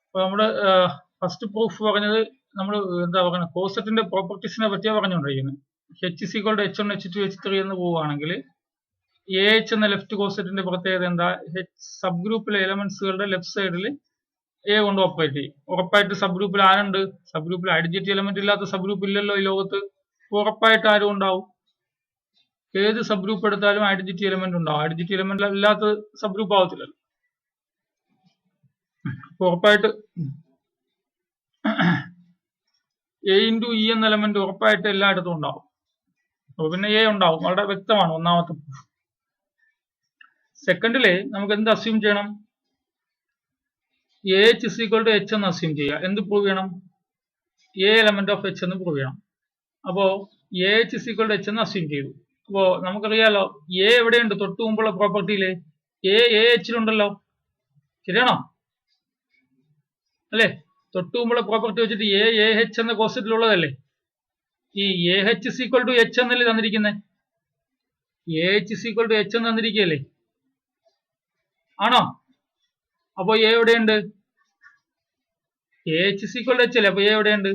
അപ്പോൾ നമ്മൾ first proof പറഞ്ഞത് നമ്മൾ എന്താ പറയുക കോസെറ്റിന്റെ പ്രോപ്പർട്ടീസിനെ പറ്റിയാണ് പറഞ്ഞുകൊണ്ടിരിക്കുന്നത്. H is equal to H1, H2, H3 എന്ന് പോവുകയാണെങ്കിൽ AH എന്ന ലെഫ്റ്റ് കോസെറ്റിന്റെ പ്രത്യേകത എന്താ? സബ് ഗ്രൂപ്പിലെ എലമെന്റ്സുകളുടെ ലെഫ്റ്റ് സൈഡിൽ A കൊണ്ട് ഓപ്പറേറ്റ് ചെയ്യും. ഉറപ്പായിട്ട് സബ് ഗ്രൂപ്പിൽ ആരുണ്ട്? സബ് ഗ്രൂപ്പിൽ ഐഡന്റിറ്റി എലമെന്റ് ഇല്ലാത്ത സബ് ഗ്രൂപ്പ് ഇല്ലല്ലോ ഈ ലോകത്ത്. ഉറപ്പായിട്ട് ആരും ഉണ്ടാവും. ഏത് സബ് ഗ്രൂപ്പ് എടുത്താലും ഐഡന്റിറ്റി എലമെന്റ് ഉണ്ടാവും. ഐഡന്റിറ്റി എലമെന്റ് ഇല്ലാത്ത സബ് ഗ്രൂപ്പ് ആവത്തില്ലല്ലോ. ഉറപ്പായിട്ട് A ഇൻറ്റു ഇ എന്ന എലമെന്റ് ഉറപ്പായിട്ട് എല്ലായിടത്തും ഉണ്ടാവും. അപ്പൊ പിന്നെ A ഉണ്ടാവും. വളരെ വ്യക്തമാണ് ഒന്നാമത്തെ പ്രൂഫ്. സെക്കൻഡില് നമുക്ക് എന്ത് അസ്യൂം ചെയ്യണം? AH is equal to H എന്ന് അസ്യൂം ചെയ്യുക. എന്ത് പ്രൂവ് ചെയ്യണം? A എലമെന്റ് ഓഫ് H എന്ന് പ്രൂവ് ചെയ്യണം. അപ്പോ AH is equal to H എന്ന് അസ്യൂം ചെയ്തു. അപ്പോ നമുക്കറിയാലോ A എവിടെയുണ്ട്? തൊട്ടു മുമ്പുള്ള പ്രോപ്പർട്ടിയില് AH-ലുണ്ടല്ലോ. ശരിയാണോ? അല്ലേ? തൊട്ടു മുമ്പുള്ള പ്രോപ്പർട്ടി വെച്ചിട്ട് AH എന്ന കോസെറ്റിലുള്ളതല്ലേ? ഈ AH is equal to H എന്നല്ലേ തന്നിരിക്കുന്നത്? AH is equal to H എന്ന് തന്നിരിക്കുകയല്ലേ? ആണോ? അപ്പൊ A എവിടെയുണ്ട്? AH is equal to H അല്ലേ? അപ്പൊ A എവിടെയുണ്ട്?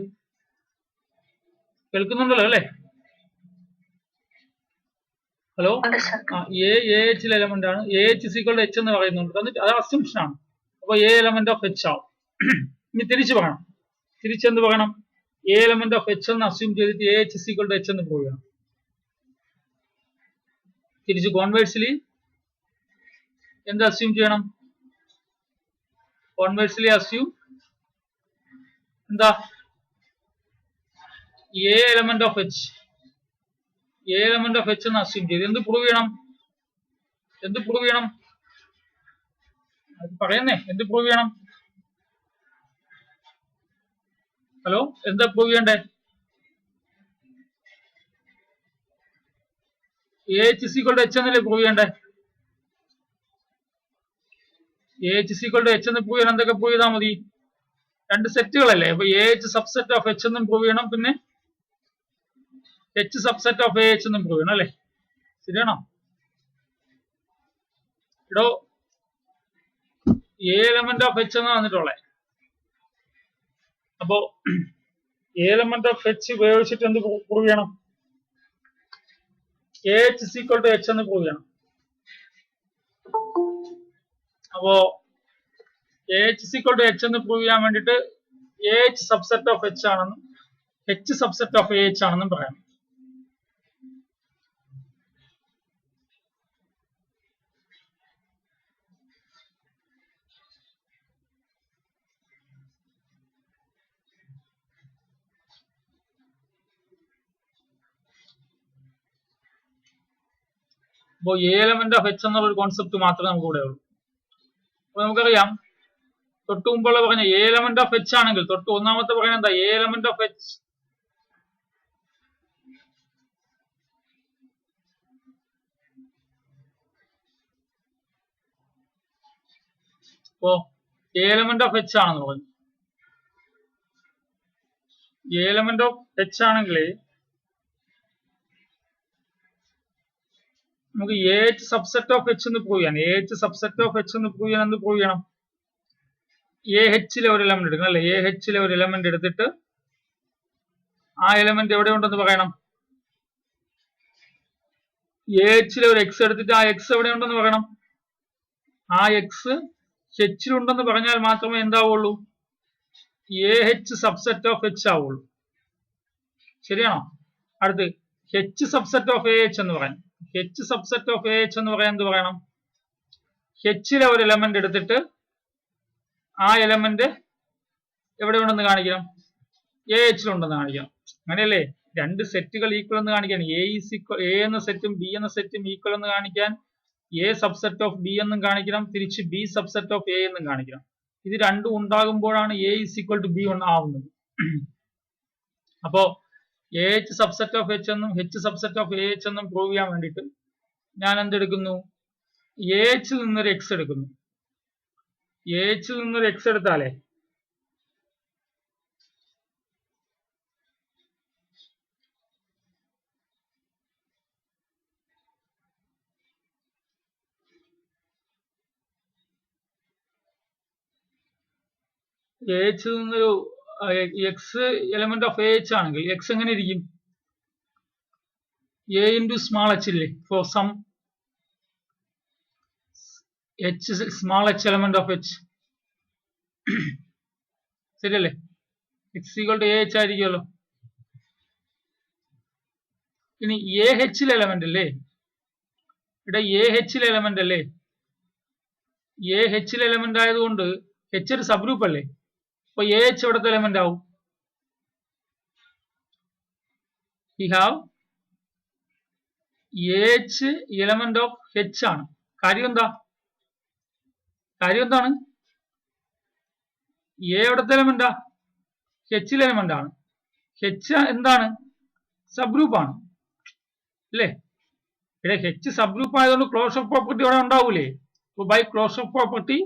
കേൾക്കുന്നുണ്ടല്ലോ അല്ലേ? ഹലോ? AH എലമെന്റ് ആണ്. AH is equal to H എന്ന് പറയുന്നുണ്ട്. എന്നിട്ട് അത് അസ്യൂംഷൻ ആണ്. അപ്പൊ A എലമെന്റ് ഓഫ് H ആവും. ഇനി തിരിച്ചു പറയണം. തിരിച്ചെന്ത് പറയണം? A എലമെന്റ് ഓഫ് H എന്ന് അസ്യൂം ചെയ്തിട്ട് AH is equal to H എന്ന് പ്രൂവ് ചെയ്യണം. തിരിച്ച് കോൺവേഴ്സ്ലി എന്ത് അസ്യൂം ചെയ്യണം? കോൺവേഴ്സ്ലി അസ്യൂം എന്താ? A element of H. A element of H എന്ന് അസ്യൂം ചെയ്ത് എന്ത് പ്രൂവ് ചെയ്യണം? എന്ത് പ്രൂവ് ചെയ്യണം? അത് പറയുന്നേ. എന്ത് പ്രൂവ് ചെയ്യണം? ഹലോ? എന്താ പ്രൂവ് ചെയ്യണ്ടേ? AH is equal to H എന്നല്ലേ പ്രൂവ് ചെയ്യണ്ടേ? AH is equal to H എന്ന് പ്രൂവ് ചെയ്യാൻ എന്തൊക്കെ പ്രൂവ് ചെയ്താൽ മതി? രണ്ട് സെറ്റുകളല്ലേ? അപ്പൊ AH സബ്സെറ്റ് ഓഫ് H എന്നും പ്രൂവ് ചെയ്യണം, പിന്നെ H സബ്സെറ്റ് ഓഫ് AH എന്നും പ്രൂവ് ചെയ്യണം അല്ലേ? ശരിയാണോ? ഇടോ A എലമെന്റ് ഓഫ് H എന്നാ വന്നിട്ടുള്ളേ. അപ്പോ A എലമെന്റ് ഓഫ് H ഉപയോഗിച്ചിട്ട് എന്ത് പ്രൂവ് ചെയ്യണം? AH is equal to H എന്ന് പ്രൂവ് ചെയ്യണം. അപ്പോ AH is equal to H എന്ന് പ്രൂവ് ചെയ്യാൻ വേണ്ടിട്ട് AH സബ്സെറ്റ് ഓഫ് H ആണെന്നും H സബ്സെറ്റ് ഓഫ് AH ആണെന്നും പറയാം. അപ്പോൾ A എലമെന്റ് ഓഫ് H എന്നുള്ള ഒരു കോൺസെപ്റ്റ് മാത്രമേ നമുക്ക് ഇവിടെ ഉള്ളൂ. അപ്പൊ നമുക്കറിയാം തൊട്ട് മുമ്പുള്ള പറഞ്ഞ A എലമെന്റ് ഓഫ് H ആണെങ്കിൽ തൊട്ട് ഒന്നാമത്തെ പറയുന്നത് എന്താ? A എലമെന്റ് ഓഫ് H അപ്പോ A എലമെന്റ് ഓഫ് H ആണെന്ന് പറഞ്ഞു. A എലമെന്റ് ഓഫ് H ആണെങ്കിൽ നമുക്ക് AH സബ്സെറ്റ് ഓഫ് H എന്ന് പ്രൂവ് ചെയ്യാൻ AH സബ്സെറ്റ് ഓഫ് H എന്ന് പ്രൂവ് ചെയ്യാൻ എന്ത് പ്രൂവ് ചെയ്യണം? AH-ലെ ഒരു എലമെന്റ് എടുക്കണം അല്ലെ? AH-ലെ ഒരു എലമെന്റ് എടുത്തിട്ട് ആ എലമെന്റ് എവിടെ ഉണ്ടെന്ന് പറയണം? AH-ലെ ഒരു X എടുത്തിട്ട് ആ X എവിടെ ഉണ്ടെന്ന് പറയണം? ആ X H-ലുണ്ടെന്ന് പറഞ്ഞാൽ മാത്രമേ എന്താവുള്ളൂ? AH സബ്സെറ്റ് ഓഫ് H ആവുള്ളൂ. ശരിയാണോ? അടുത്ത് H സബ്സെറ്റ് ഓഫ് AH എന്ന് പറയാം. H സബ്സെറ്റ് ഓഫ് AH എന്ന് പറയാൻ എന്ത് പറയണം? H-ലെ ഒരു എലമെന്റ് എടുത്തിട്ട് ആ എലമെന്റ് എവിടെ ഉണ്ടെന്ന് കാണിക്കണം? AH-ലുണ്ടെന്ന് കാണിക്കണം. അങ്ങനെയല്ലേ? രണ്ട് സെറ്റുകൾ ഈക്വൽ എന്ന് കാണിക്കാൻ A എന്ന സെറ്റും B എന്ന സെറ്റും ഈക്വൽ എന്ന് കാണിക്കാൻ A സബ്സെറ്റ് ഓഫ് B എന്നും കാണിക്കണം, തിരിച്ച് B സബ്സെറ്റ് ഓഫ് A എന്നും കാണിക്കണം. ഇത് രണ്ടും ഉണ്ടാകുമ്പോഴാണ് A is equal to B ആവുന്നത്. അപ്പോ AH സബ്സെറ്റ് ഓഫ് H എന്നും H സബ്സെറ്റ് ഓഫ് AH എന്നും പ്രൂവ് ചെയ്യാൻ വേണ്ടിയിട്ട് ഞാൻ എന്തെടുക്കുന്നു? AH-ൽ നിന്നൊരു X എടുക്കുന്നു. AH-ൽ നിന്നൊരു X എടുത്താലേ എച്ച് നിന്നൊരു എക്സ് എലമെന്റ് ഓഫ് എച്ച് ആണെങ്കിൽ എക്സ് എങ്ങനെ ഇരിക്കും? എ ഇൻറ്റു സ്മാൾ എച്ച് ഇല്ലേ for some H small H element of H, ശരിയല്ലേ? X equal to A H ആയിരിക്കുമല്ലോ. ഇനി എ എച്ചിലെ എലമെന്റ് അല്ലേ, ഇവിടെ എ എച്ചിലെ എലമെന്റ് അല്ലേ, എ എച്ചിലെ എലമെന്റ് ആയതുകൊണ്ട് എച്ച് ഒരു സബ് ഗ്രൂപ്പ് അല്ലേ, അപ്പൊ എ എച്ച് എവിടത്തെ എലമെന്റ് ആവും? We have A H element of H ആണ്. കാര്യം എന്താണ്? എ എവിടത്തെ എലമെന്റാ? എച്ചിലെ എലമെന്റ് ആണ്. എച്ച് എന്താണ്? സബ് ഗ്രൂപ്പ് ആണ് അല്ലേ? ഇവിടെ എച്ച് സബ് ഗ്രൂപ്പ് ആയതുകൊണ്ട് ക്ലോഷർ പ്രോപ്പർട്ടി അവിടെ ഉണ്ടാവൂലേ? അപ്പൊ ബൈ ക്ലോഷർ പ്രോപ്പർട്ടി,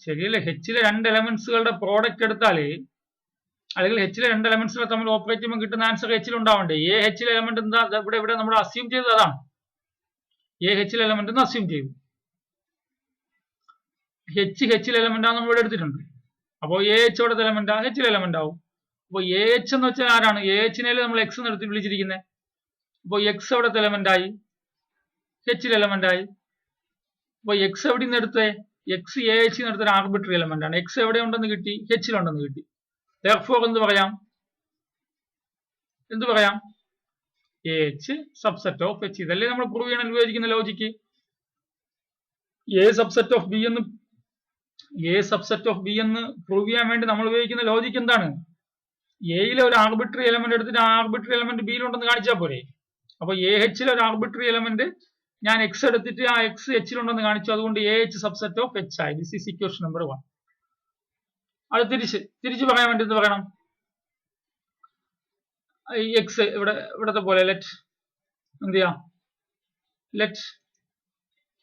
ശരിയല്ലേ, എച്ചിലെ രണ്ട് എലമെന്റ്സുകളുടെ പ്രോഡക്റ്റ് എടുത്താലേ, അല്ലെങ്കിൽ എച്ചിലെ രണ്ട് എലമെന്റ്സുകൾ തമ്മിൽ ഓപ്പറേറ്റ് ചെയ്യുമ്പോൾ കിട്ടുന്ന ആൻസർ എച്ചിൽ ഉണ്ടാവണ്ടേ? എ എച്ചിലെ എലമെന്റ് എന്താ? ഇവിടെ നമ്മൾ അസ്യൂം ചെയ്തത് അതാണ്. എ എച്ചിലെ എലമെന്റ് എന്ന് അസ്യൂം ചെയ്തു. എച്ചിലെ എലമെന്റ് ആണ് നമ്മൾ ഇവിടെ എടുത്തിട്ടുണ്ട്. അപ്പോൾ എ എച്ച് എവിടത്തെ എലമെന്റ് ആ? എച്ചിലെ എലമെന്റ് ആവും. അപ്പോൾ എ എച്ച് എന്ന് വെച്ചാൽ ആരാണ്? എ എച്ചിനെ നമ്മൾ എക്സ് എന്ന് എടുത്ത് വിളിച്ചിരിക്കുന്നത്. അപ്പോൾ എക്സ് എവിടത്തെ എലമെന്റ് ആയി? എച്ചിലെ എലമെന്റ് ആയി. അപ്പോൾ എക്സ് എവിടെ നിന്ന് എടുത്തേ? എക്സ് എ എച്ച് എടുത്തൊരു ആർബിട്രറി എലമെന്റ് ആണ്. എക്സ് എവിടെ ഉണ്ടെന്ന് കിട്ടി? എച്ചിലുണ്ടെന്ന് കിട്ടി. therefore എന്ത് പറയാം? A H subset of H. ഇതല്ലേ നമ്മൾ പ്രൂവ് ചെയ്യാൻ ഉപയോഗിക്കുന്ന logic. A subset of B എന്ന് പ്രൂവ് ചെയ്യാൻ വേണ്ടി നമ്മൾ ഉപയോഗിക്കുന്ന ലോജിക്ക് എന്താണ്? എയിലെ ഒരു ആർബിട്രറി എലമെന്റ് എടുത്തിട്ട് ആ ആർബിട്രറി എലമെന്റ് ബിയിലുണ്ടെന്ന് കാണിച്ചാൽ പോരെ? അപ്പൊ എ എച്ചിലെ ഒരു ആർബിട്രറി എലമെന്റ് ഞാൻ എക്സ് എടുത്തിട്ട് ആ എക്സ് എച്ചിലുണ്ടെന്ന് കാണിച്ചു, അതുകൊണ്ട് A H subset of H ആയി. This is equation number 1. അത് തിരിച്ചു പറയാൻ വേണ്ടി എന്ത് പറയണം? എക്സ് ഇവിടത്തെ പോലെ ലെറ്റ് എന്ത് ചെയ്യാം? ലെറ്റ്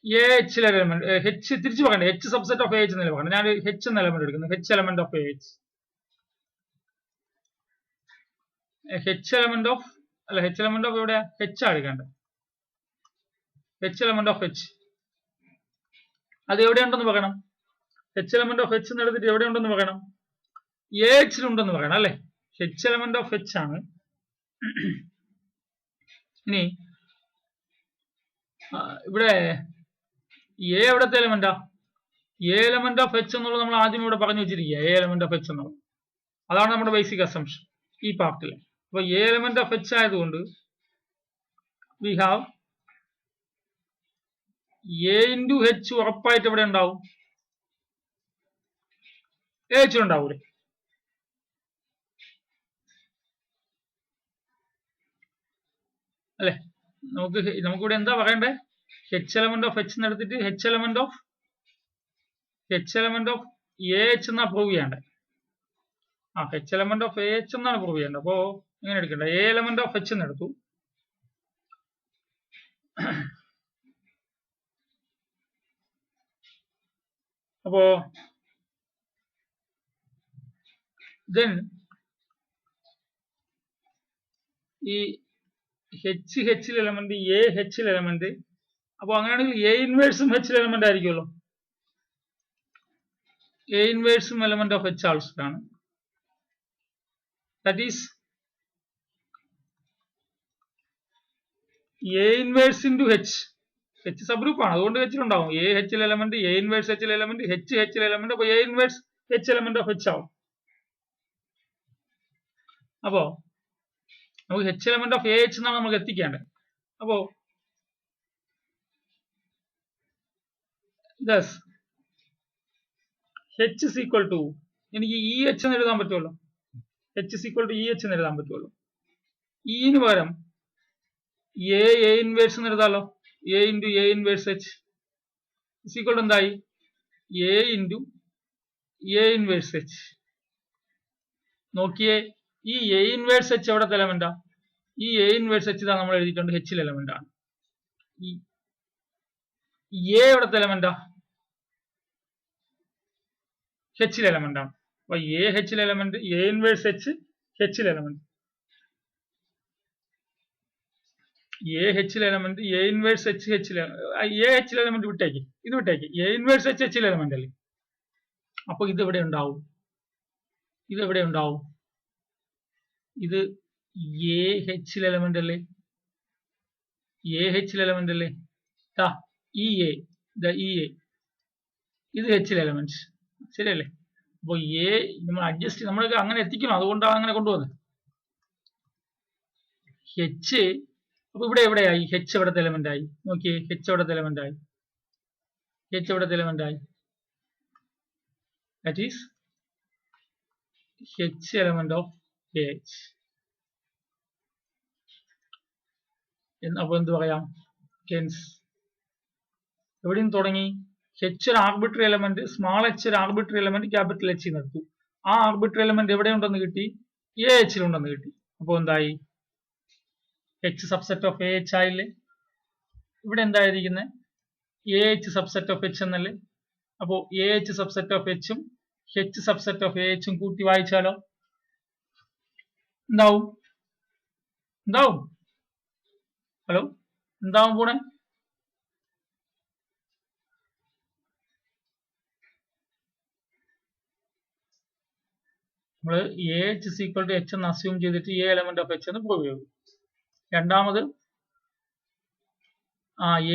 എ എച്ചിലെ എലമെന്റ് എച്ച് തിരിച്ചു പറയണ്ടേ? H subset of A H എന്നല്ലേ പറയണം. ഞാൻ എച്ച് എന്ന എലമെന്റ് എടുക്കുന്നു. H element of A H, H element of ഇവിടെ എച്ച് ആണ് എടുക്കേണ്ടത്. എച്ച് എലമെന്റ് ഓഫ് എച്ച് അത് എവിടെയുണ്ടെന്ന് പറയണം? എച്ച് എലമെന്റ് ഓഫ് എച്ച് എന്ന് എടുത്തിട്ട് എവിടെയുണ്ടെന്ന് പറയണം? എ എച്ചിലുണ്ടെന്ന് പറയണം അല്ലെ? എച്ച് എലമെന്റ് ഓഫ് എച്ച് ആണ്. ഇനി ഇവിടെ എ എവിടത്തെ എലമെന്റാ? എ എലമെന്റ് ഓഫ് എച്ച് എന്നുള്ളത് നമ്മൾ ആദ്യം ഇവിടെ പറഞ്ഞു വെച്ചിരിക്കുക. എ എലമെന്റ് ഓഫ് എച്ച് എന്നുള്ളത് അതാണ് നമ്മുടെ ബേസിക് അസംഷൻ ഈ പാർട്ടിൽ. അപ്പൊ എ എലമെന്റ് ഓഫ് എച്ച് ആയതുകൊണ്ട് V have A into H ഉറപ്പായിട്ട് എവിടെ ഉണ്ടാവും? എ എച്ചിലുണ്ടാവൂലേ? അല്ലെ? നമുക്കിവിടെ എന്താ പറയണ്ടേ? എച്ച് എലമെന്റ് ഓഫ് എച്ച് എന്ന് എടുത്തിട്ട് H element of A H എന്നാ പ്രൂവ് ചെയ്യണ്ടേ? H element of A H എന്നാണ് പ്രൂവ് ചെയ്യേണ്ടത്. അപ്പോ എങ്ങനെ എടുക്കണ്ട? എ എലമെന്റ് ഓഫ് എച്ച് എന്ന് എടുത്തു. അപ്പോ ദെൻ ഈ എച്ചിൽ എലമെന്റ് എ എച്ചിൽ എലമെന്റ്, അപ്പൊ അങ്ങനെയാണെങ്കിൽ എ ഇൻവേഴ്സും എച്ചിൽ എലമെന്റ് ആയിരിക്കുമല്ലോ. എ ഇൻവേഴ്സും എലമെന്റ് ഓഫ് എച്ച് ആൾസോ ആണ്. That is A inverse into H. H subgroup ആണ്, അതുകൊണ്ട് എച്ചിലുണ്ടാവും. എ എച്ചിൽ എലമെന്റ്, എ ഇൻവേഴ്സ് എച്ചിൽ എലമെന്റ്, എച്ചിൽ എലമെന്റ്. അപ്പൊ A inverse H element of H ആവും. അപ്പോ നമുക്ക് H element of A H എന്നാണ് നമുക്ക് എത്തിക്കേണ്ടത്. അപ്പോ എച്ച് ഇസ് ഈക്വൽ ടു, എനിക്ക് ഇ എച്ച് എന്ന് എഴുതാൻ പറ്റുമല്ലോ. H is equal to E H എന്ന് എഴുതാൻ പറ്റുമല്ലോ. ഇന് പകരം എ ഇൻവേഴ്സ് എന്ന് എഴുതാലോ. A into A inverse H is equal to എന്തായി? A into A inverse H. നോക്കിയേ, ഈ എ ഇൻവേഴ്സ് എച്ച് എവിടത്തെ എലമെന്റാ? ഈ എ ഇൻവേഴ്സ് എച്ച് ഇതാ നമ്മൾ എഴുതിയിട്ടുണ്ട്, എച്ചിൽ എലമെന്റ് ആണ്. ഈ എ എവിടത്തെ എലമെന്റാ? എച്ചിൽ എലമെന്റ് ആണ്. അപ്പൊ എ എച്ചിൽ എലമെന്റ്, എ ഇൻവേഴ്സ് എച്ച് എച്ചിൽ എലമെന്റ്, എ എച്ചിൽ എലമെന്റ്, എ ഇൻവേഴ്സ് എച്ച് എച്ചിൽ, എ എച്ചിൽ എലമെന്റ് വിട്ടേക്ക്, ഇത് വിട്ടേക്ക്. എ ഇൻവേഴ്സ് എച്ച് എച്ചിൽ എലമെന്റ് അല്ലേ? അപ്പൊ ഇതെവിടെ ഉണ്ടാവും? ഇതെവിടെ ഉണ്ടാവും? ഇത് എ എച്ചിൽ എലമെന്റ് അല്ലേ? എ എച്ചിൽ എലമെന്റ് അല്ലേ? ഇ എ ഇ എ ഇത് എച്ചിൽ എലമെന്റ് ശരിയല്ലേ? അപ്പൊ എ നമ്മൾ അഡ്ജസ്റ്റ് നമ്മൾ അങ്ങനെ എത്തിക്കണം, അതുകൊണ്ടാണ് അങ്ങനെ കൊണ്ടുവന്നത്. എച്ച് അപ്പൊ ഇവിടെ എവിടെയായി? എച്ച് എവിടത്തെ എലമെന്റ് ആയി? നോക്കിയേ, എച്ച് എവിടത്തെ എലമെന്റ് ആയി? എച്ച് എവിടത്തെ എലമെന്റ് ആയി? That is H element of H. അപ്പൊ എന്ത് പറയാം? ഹെൻസ് എവിടെ നിന്ന് തുടങ്ങി? എച്ച് ഒരു ആർബിട്രറി എലമെന്റ്, സ്മാൾ എച്ച് ഒരു ആർബിട്രറി എലമെന്റ്, ക്യാപിറ്റൽ എച്ച് എടുത്തു. ആ ആർബിട്രറി എലമെന്റ് എവിടെ ഉണ്ടെന്ന് കിട്ടി? എ എച്ചിൽ ഉണ്ടെന്ന് കിട്ടി. അപ്പൊ എന്തായി? H subset of A H ആയില്ലേ? ഇവിടെ എന്തായിരിക്കുന്നത്? A H subset of H എന്നല്ലേ? അപ്പോ എ എച്ച് സബ്സെറ്റ് ഓഫ് എച്ചും എച്ച് സബ്സെറ്റ് ഓഫ് എ എച്ചും കൂട്ടി വായിച്ചാലോ എന്താവും? എന്താവും? ഹലോ, എന്താവും കൂടെ? നമ്മൾ A H is equal to H എന്ന് അസ്യൂം ചെയ്തിട്ട് എ എലമെന്റ് ഓഫ് എച്ച് എന്ന് പ്രൂവ് ചെയ്തു. രണ്ടാമത്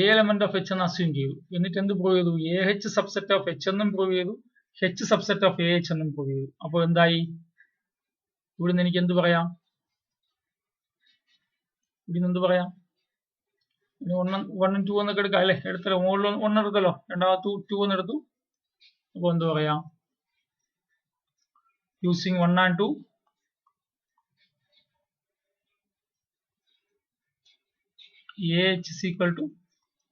എ എലമെന്റ് ഓഫ് എച്ച് എന്ന് അസ്യൂം ചെയ്തു. എന്നിട്ട് എന്ത് പ്രൂവ് ചെയ്തു? A H subset of H എന്നും പ്രൂവ് ചെയ്തു, H subset of A H എന്നും പ്രൂവ് ചെയ്തു. അപ്പോൾ എന്തായി? ഇവിടുന്ന് എനിക്ക് എന്ത് പറയാം? ഇവിടുന്ന് എന്ത് പറയാം? വണ്ണും ടു എന്നൊക്കെ എടുക്കാം അല്ലെ? എടുത്തല്ലോ, മുകളിൽ ഒന്ന് എടുത്തല്ലോ, രണ്ടാമത് ടു എന്ന് എടുത്തു. അപ്പൊ എന്ത് പറയാം? Using 1 and 2, A H is equal to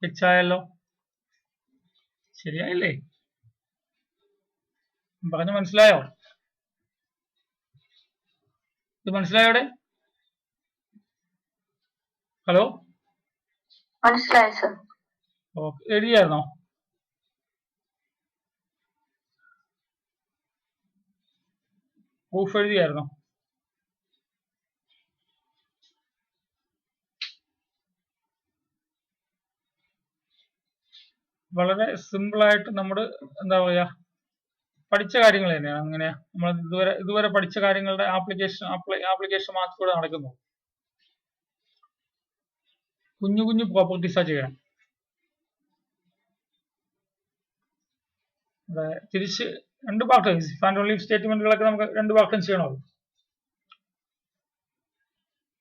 H ആയല്ലോ. ശരിയായില്ലേ? പറഞ്ഞു മനസ്സിലായോ? ഇത് മനസ്സിലായോടെ? ഹലോ, മനസ്സിലായി സർ. ഓക്കെ, എഴുതിയായിരുന്നോ? പ്രൂഫ് എഴുതിയായിരുന്നോ? വളരെ സിമ്പിൾ ആയിട്ട് നമ്മൾ എന്താ പറയാ പഠിച്ച കാര്യങ്ങൾ തന്നെയാണ്. അങ്ങനെ നമ്മൾ ഇതുവരെ പഠിച്ച കാര്യങ്ങളുടെ ആപ്ലിക്കേഷൻ മാത്രമേ നടക്കുന്നു. കുഞ്ഞു കുഞ്ഞു പ്രോപ്പർട്ടീസാ ചെയ്യണം. തിരിച്ച് രണ്ട് പാർട്ട് ഇഫ് ആൻഡ് ഓൺലി സ്റ്റേറ്റ്മെന്റുകളൊക്കെ നമുക്ക് രണ്ട് പാർട്ടും ചെയ്യണമല്ലോ.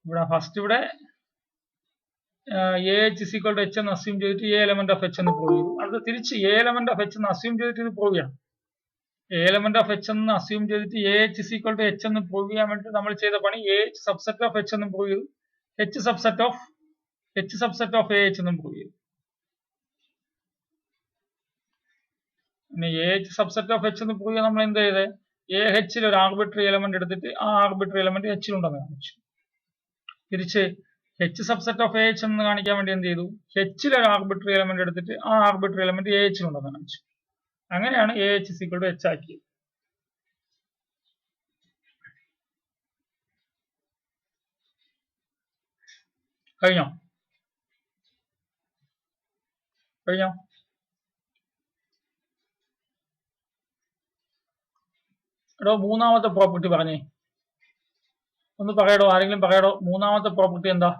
ഇവിടെ ഫസ്റ്റ് ഇവിടെ A H is equal to H എന്ന് അസ്യൂം ചെയ്തിട്ട് എ എലമെന്റ് ഓഫ് എച്ച് എന്ന് പ്രൂവ് ചെയ്തു. അടുത്ത തിരിച്ച് എ എലമെന്റ് ഓഫ് എച്ച് എന്ന് അസ്യൂം ചെയ്തിട്ട് ഇത് പ്രൂവ് ചെയ്യണം. എ എലമെന്റ് ഓഫ് എച്ച് എന്ന് അസ്യൂം ചെയ്തിട്ട് A H is equal to H എന്ന് പ്രൂവ് ചെയ്യാൻ വേണ്ടി നമ്മൾ ചെയ്ത പണി A H subset of H എന്ന് പ്രൂവ് ചെയ്തു, H subset of A H എന്നും പ്രൂവ് ചെയ്തു. പിന്നെ A H subset of H എന്ന് പ്രൂവ് ചെയ്യാൻ നമ്മൾ എന്ത് ചെയ്തത്? എ എച്ചിൽ ഒരു ആർബിട്രറി എലമെന്റ് എടുത്തിട്ട് ആ ആർബിട്രറി എലമെന്റ് എച്ചിലുണ്ടെന്ന് കാണിച്ചു. തിരിച്ച് H subset of A H എന്ന് കാണിക്കാൻ വേണ്ടി എന്ത് ചെയ്തു? എച്ചിൽ ഒരു ആർബിട്രറി എലമെന്റ് എടുത്തിട്ട് ആ ആർബിട്രറി എലമെന്റ് എ എച്ചിലുണ്ടെന്ന് കാണിച്ചു. അങ്ങനെയാണ് A H is equal to H ആക്കിയത്. കഴിഞ്ഞോ? എടോ, മൂന്നാമത്തെ പ്രോപ്പർട്ടി പറഞ്ഞേ, ഒന്ന് പറയടോ, ആരെങ്കിലും പറയടോ. മൂന്നാമത്തെ പ്രോപ്പർട്ടി എന്താ?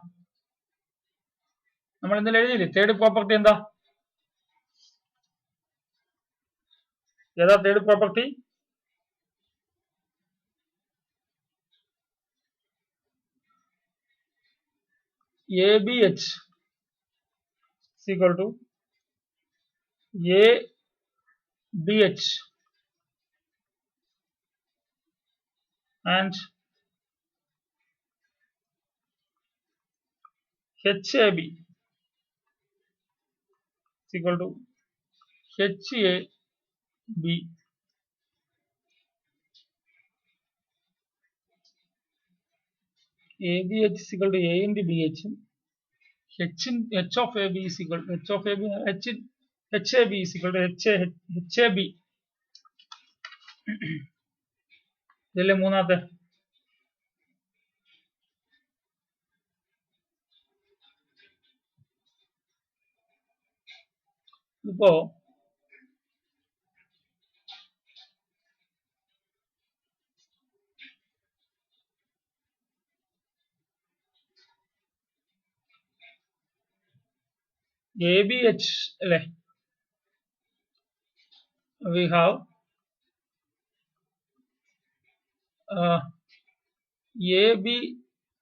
നമ്മൾ എന്തെങ്കിലും എഴുതിയില്ലേ? തേർഡ് പ്രോപ്പർട്ടി എന്താ? ഏതാ third property? A B H equal to A B H and H A B equal to H A B. A B H is equal to a into b h, h of a b is equal to h of a b, h a b is equal to h a b. ഇതല്ലേ മൂന്നാമത്തെ? ഇപ്പോ ABH അല്ലേ, we have AB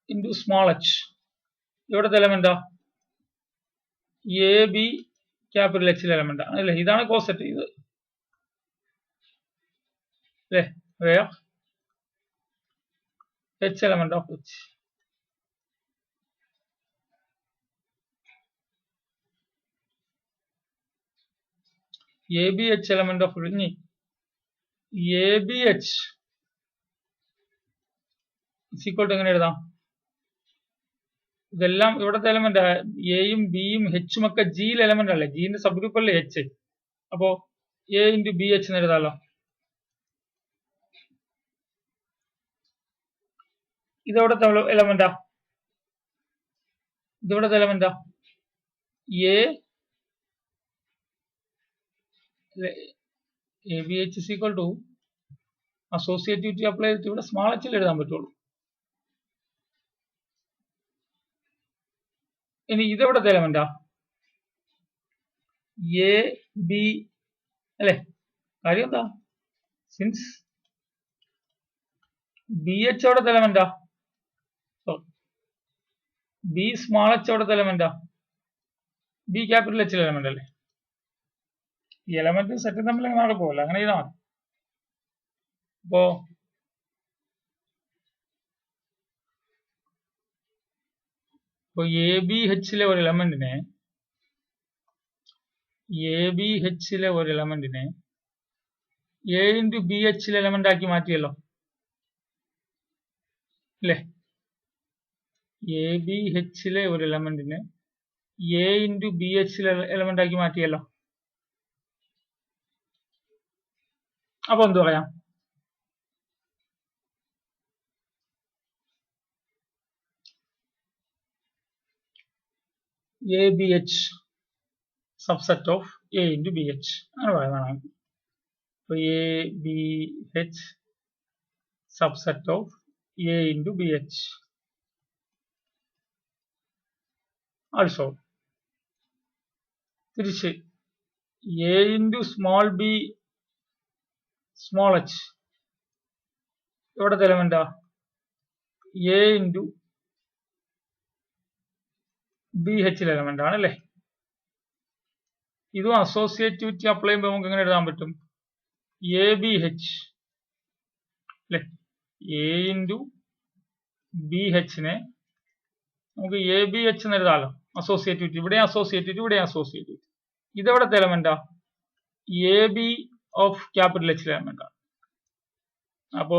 into small h. ഇവിടുത്തെ എലമെന്റാ AB capital എച്ചിലെ element അല്ലേ, ഇതാണ് coset ഇത് അല്ലേ, where h element of h. ABH element of ഇനി ABH is equal to എങ്ങനെ എഴുതാം, ഇതെല്ലാം ഇവിടുത്തെ എലമെന്റ് എയും ബിയും എച്ചും ഒക്കെ ജിയിൽ എലമെന്റ് അല്ലേ, ജിന്റെ സബ് ഗ്രൂപ്പ് അല്ലേ എച്ച്, അപ്പോ എ ഇൻറ്റു ബി എച്ച് എന്ന് എഴുതാലോ. ഇതെവിടത്തെ എലമെന്റാ, ഇതെവിടത്തെ എലമെന്റാ A B H is equal to associativity apply ചെയ്തിട്ട് ഇവിടെ സ്മാൾ എച്ചിൽ എഴുതാൻ പറ്റുള്ളൂ. ഇനി ഇതെവിടത്തെ എലമെന്റാ എ ബി അല്ലെ, കാര്യം എന്താ, സിൻസ് ബി എച്ച് എവിടത്തെ എലമെന്റാ, ബി സ്മാൾ എച്ച് എവിടത്തെ എലമെന്റാ, ബി ക്യാപിറ്റൽ എച്ചിൽ എലമെന്റ് അല്ലേ, ഈ എലമെന്റ് സെറ്റ് തമ്മിൽ മാറിപ്പോകല്ല, അങ്ങനെ ചെയ്താൽ മതി. ഇപ്പോ എ ബി എച്ചിലെ ഒരു എലമെന്റിനെ എ ഇൻറ്റു ബി എച്ചിലെ എലമെന്റ് ആക്കി മാറ്റിയല്ലോ അല്ലേ, എ ബി എച്ചിലെ ഒരു എലമെന്റിനെ എ ഇൻറ്റു ബി എച്ചിലെ എലമെന്റ് ആക്കി മാറ്റിയല്ലോ. അപ്പൊ എന്ത് പറയാം, A B H subset of A into B H അങ്ങനെ പറയാം. അപ്പൊ A B H subset of A into B H also തിരിച്ച് A into small B small H ഇവിടത്തെ എലമെന്റാ എ ഇൻറ്റു ബി എച്ചിലെ എലമെന്റ് ആണ് അല്ലേ. ഇതും അസോസിയേറ്റിവിറ്റി അപ്ലൈ ചെയ്യുമ്പോൾ നമുക്ക് എങ്ങനെ എഴുതാൻ പറ്റും, എ ബി എച്ച് അല്ലെ, എ ഇൻറ്റു ബി എച്ചിനെ നമുക്ക് എ ബി എച്ച് എന്ന് എഴുതാമല്ലോ, അസോസിയേറ്റിവിറ്റി ഇവിടെ അസോസിയേറ്റിവിറ്റി ഇവിടെ അസോസിയേറ്റിവിറ്റി. ഇതെവിടത്തെ എലമെന്റാ എ ബി ഓഫ് ക്യാപിറ്റൽ എച്ചിലെ എലമെന്റ് ആണ്. അപ്പോ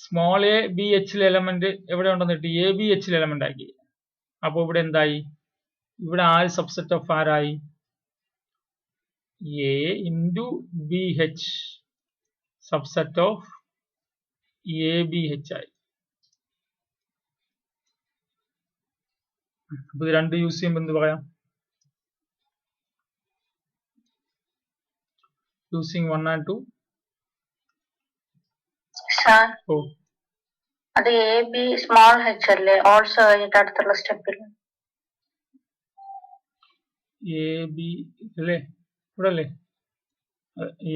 സ്മോൾ എ ബി എച്ചിലെ എലമെന്റ് എവിടെ ഉണ്ടെന്ന് കിട്ടി, എ ബി എച്ചിലെ എലമെന്റ് ആക്കി. അപ്പൊ ഇവിടെ എന്തായി, ഇവിടെ ആര് സബ്സെറ്റ് ഓഫ് ആരായി, A into B H subset of A B H ആയി. അപ്പൊ ഇത് രണ്ട് യൂസ് ചെയ്യുമ്പോൾ എന്ത് പറയാം, യൂസിങ് 1 and 2. ഓ അത് എ ബി സ്മോൾ എച്ച് അല്ലേ, ഓൾസോ കഴിഞ്ഞിട്ട് അടുത്തുള്ള സ്റ്റെപ്പിൽ എ ബി അല്ലേ, ഇവിടെ അല്ലേ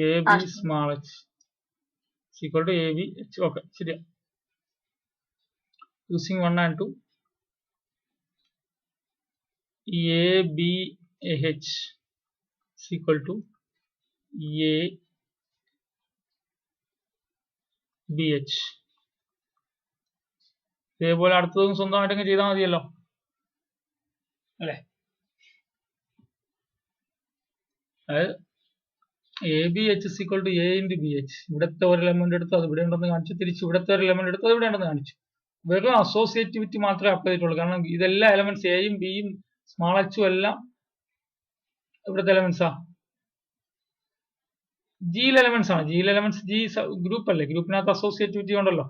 A B small H equal to A B H. Okay ശരിയാ. Using 1 and 2 A B H equal to A B H. ഇതേപോലെ അടുത്തതും സ്വന്തമായിട്ടങ്ങ് ചെയ്താൽ മതിയല്ലോ അല്ലെ. അതായത് A B H equal to A into B H, ഇവിടുത്തെ ഒരു എലമെന്റ് എടുത്ത് അത് ഇവിടെ ഉണ്ടെന്ന് കാണിച്ചു, തിരിച്ച് ഇവിടുത്തെ ഒരു എലമെന്റ് എടുത്ത് അത് ഇവിടെ ഉണ്ടെന്ന് കാണിച്ചു. വെറും അസോസിയേറ്റിവിറ്റി മാത്രമേ അപ്ലൈ ചെയ്തിട്ടുള്ളൂ, കാരണം ഇതെല്ലാം എലമെന്റ്സ് എയും ബിയും സ്മാൾ എച്ചും എല്ലാം ഇവിടുത്തെ എലമെന്റ്സാ ജിയിൽ എലമെന്റ്സ് ആണ്. ജിയിൽ എലമെന്റ്സ് ജി ഗ്രൂപ്പ് അല്ലേ, ഗ്രൂപ്പിനകത്ത് അസോസിയേറ്റിവിറ്റി ഉണ്ടല്ലോ.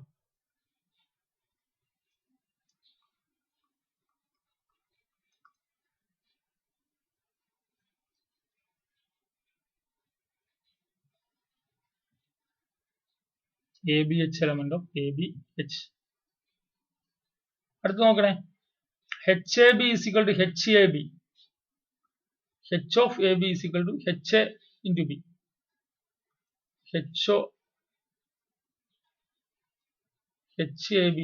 A B H element of A B H. അടുത്ത് നോക്കണേ, H A B is equal to H A B. h of ab is equal to ha into b. hab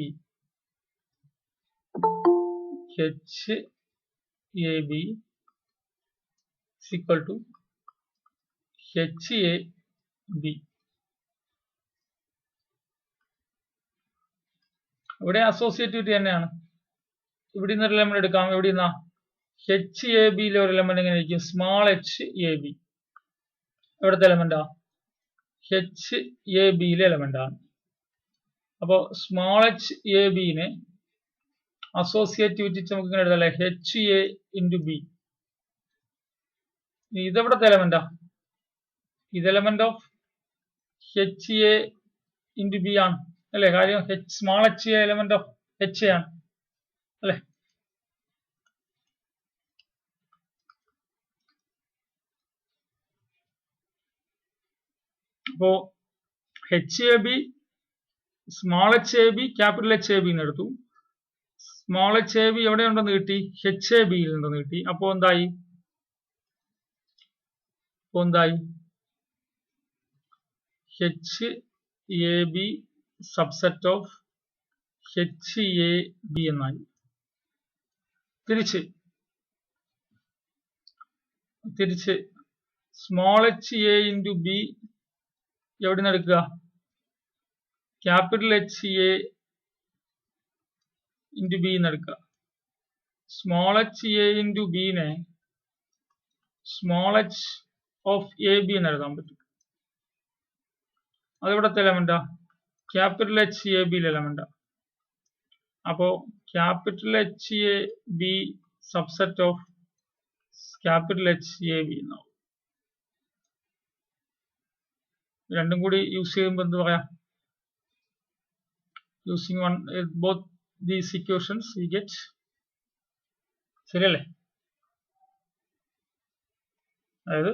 is equal to hab. ഇവിടെ associativity തന്നെയാണ്. ഇവിടെ നിന്ന് ഒരു element എടുക്കാം. എവിടെ നിന്നാ? HABയിലെ ഒരു എലമെന്റ് എങ്ങനെ ഇരിക്കും? Small HAB. എവിടുത്തെ എലമെന്റാ? HABയിലെ എലമെന്റ് ആണ്. അപ്പോ സ്മോൾ HABനെ അസോസിയേറ്റിവിറ്റി നമുക്ക് ഇങ്ങനെ എഴുതാല്ലേ, HA into B. ഇതെവിടത്തെ എലമെന്റാ? ഇത് element of HA into B ആണ് അല്ലെ? കാര്യം small HA element of HA ആണ് അല്ലെ? അപ്പോ HAB, small HAB, capital HAB എന്ന് എടുത്തു. സ്മോൾ HAB എവിടെ ഉണ്ടെന്ന് കിട്ടി? HABയിൽ ഉണ്ടെന്ന് കിട്ടി. അപ്പോ എന്തായി? HAB സബ്സെറ്റ് ഓഫ് HAB എന്നായി. തിരിച്ച് സ്മോൾ HA into B എവിടെ നിന്ന് എടുക്കുക? ക്യാപിറ്റൽ HA into B എന്ന് എടുക്കുക. സ്മോൾ HA into B നെ സ്മോൾ h ഓഫ് AB എന്ന് എഴുതാൻ പറ്റും. അതെവിടത്തെ എലമെന്റാ? ക്യാപിറ്റൽ HABയിലെ എലമെന്റാ. അപ്പോ capital HAB subset of capital HAB എന്നാവും. രണ്ടും കൂടി യൂസ് ചെയ്യുമ്പോൾ എന്ത് പറയാം? Using both these equations we get, ശരിയല്ലേ? അതായത്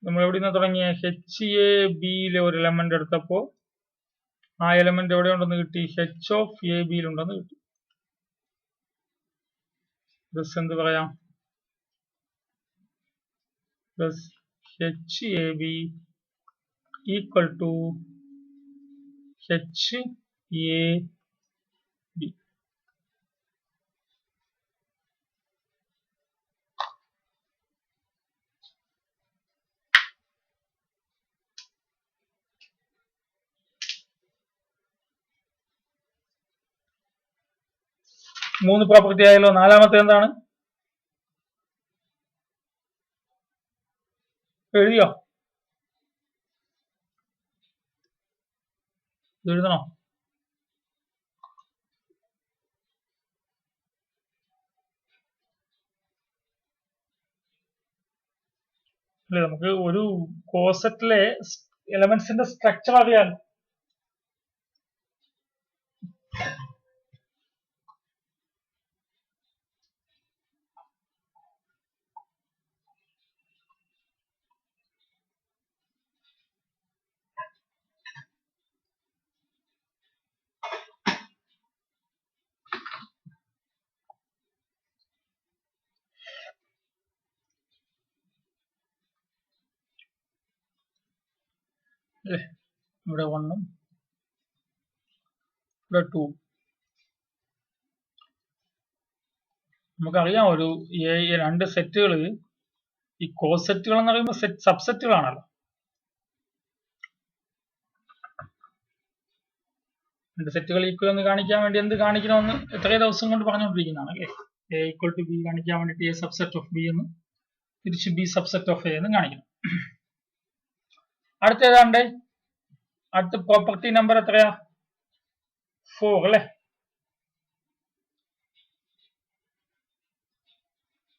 നമ്മൾ എവിടെ നിന്ന് തുടങ്ങിയ? HABയിലെ ഒരു എലമെന്റ് എടുത്തപ്പോ ആ എലമെന്റ് എവിടെ ഉണ്ടെന്ന് കിട്ടി? H of ABയിൽ ഉണ്ടെന്ന് കിട്ടി. എന്ത് പറയാം? HAB equal to HAB. മൂന്ന് പ്രോപ്പർട്ടി ആയല്ലോ. നാലാമത്തെ എന്താണ്? എഴുതിയോ? എഴുതണോ? അല്ലെ, നമുക്ക് ഒരു കോസെറ്റിലെ എലമെന്റ്സിന്റെ സ്ട്രക്ചർ അറിയാൻ. ഇവിടെ 1 ഇവിടെ 2. നമുക്കറിയാം ഒരു രണ്ട് സെറ്റുകൾ, ഈ കോസെറ്റുകൾ എന്ന് പറയുമ്പോൾ സബ്സെറ്റുകളാണല്ലോ. രണ്ട് സെറ്റുകൾ ഈക്വൽ എന്ന് കാണിക്കാൻ വേണ്ടി എന്ത് കാണിക്കണമെന്ന് എത്രയോ ദിവസം കൊണ്ട് പറഞ്ഞുകൊണ്ടിരിക്കുന്നതാണ് അല്ലേ? A equal to B കാണിക്കാൻ വേണ്ടിയിട്ട് A സബ്സെറ്റ് ഓഫ് B എന്ന്, തിരിച്ച് B സബ്സെറ്റ് ഓഫ് A എന്ന് കാണിക്കണം. അടുത്ത ഏതാണ്ട്? അടുത്ത പ്രോപ്പർട്ടി നമ്പർ എത്രയാ? 4 അല്ലേ?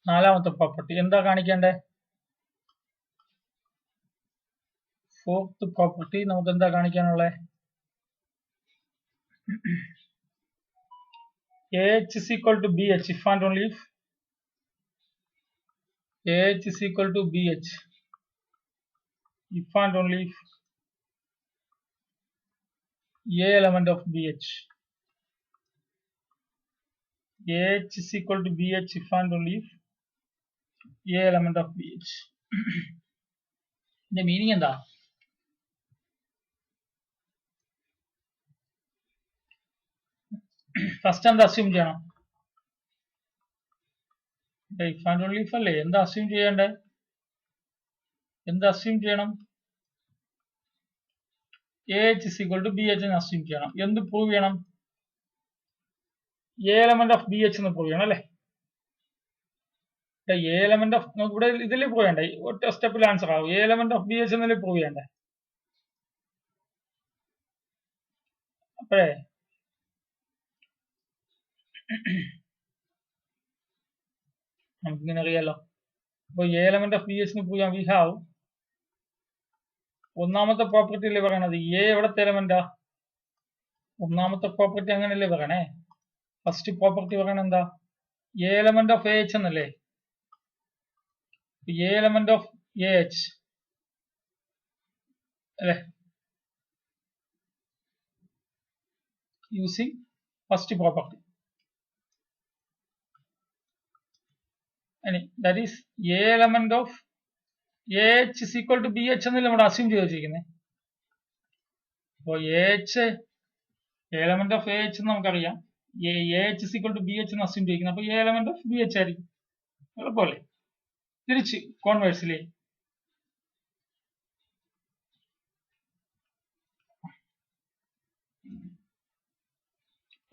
നാലാമത്തെ പ്രോപ്പർട്ടി എന്താ കാണിക്കേണ്ടേ? ഫോർത്ത് പ്രോപ്പർട്ടി നമുക്ക് എന്താ കാണിക്കാനുള്ളത്? AH is equal to BH if and only if AH is equal to BH if and only if A element of BH. AH is equal to BH if and only if A element of B H. ഇതിന്റെ meaning എന്താ? First എന്താ assume ചെയ്യണം? If and only if അല്ലേ? എന്താ assume ചെയ്യണ്ടേ? എന്ത് assume ചെയ്യണം? A H is equal to B H എന്ന് അസ്യൂം ചെയ്യണം. എന്ത് പ്രൂവ് ചെയ്യണം? A element of B H എന്ന് പ്രൂവ് ചെയ്യണം അല്ലേ? എ എലമെന്റ് ഓഫ്, നമുക്ക് ഇവിടെ ഇതിൽ പ്രൂവ് ചെയ്യണ്ടേ? ഒറ്റ സ്റ്റെപ്പിൽ ആൻസർ ആവും. A element of B H എന്നല്ലേ പ്രൂവ് ചെയ്യണ്ടേ? അപ്പോഴേ നമുക്കിങ്ങനെ അറിയാലോ. അപ്പൊ A element of B H prove ചെയ്യാൻ വി ഹാവ്, ഒന്നാമത്തെ പ്രോപ്പർട്ടി അല്ലേ പറയണത് എ എവിടത്തെ എലമെന്റാ? ഒന്നാമത്തെ പ്രോപ്പർട്ടി അങ്ങനല്ലേ പറയണേ? ഫസ്റ്റ് പ്രോപ്പർട്ടി പറയണ എന്താ? A element of A H എന്നല്ലേ? A element of A H അല്ലേ? Using first property. That is A element of A H is equal to B H എന്നല്ലേ നമ്മൾ അസ്യൂം ചെയ്ത് വെച്ചിരിക്കുന്നത്. അപ്പോൾ A H element of A H നമുക്കറിയാം, A H is equal to B H എന്ന് assume ചെയ്തിരിക്കുന്നത്. അപ്പൊ A element of B H ആയിരിക്കും. എളുപ്പമല്ലേ? തിരിച്ച് കോൺവേഴ്സിലേ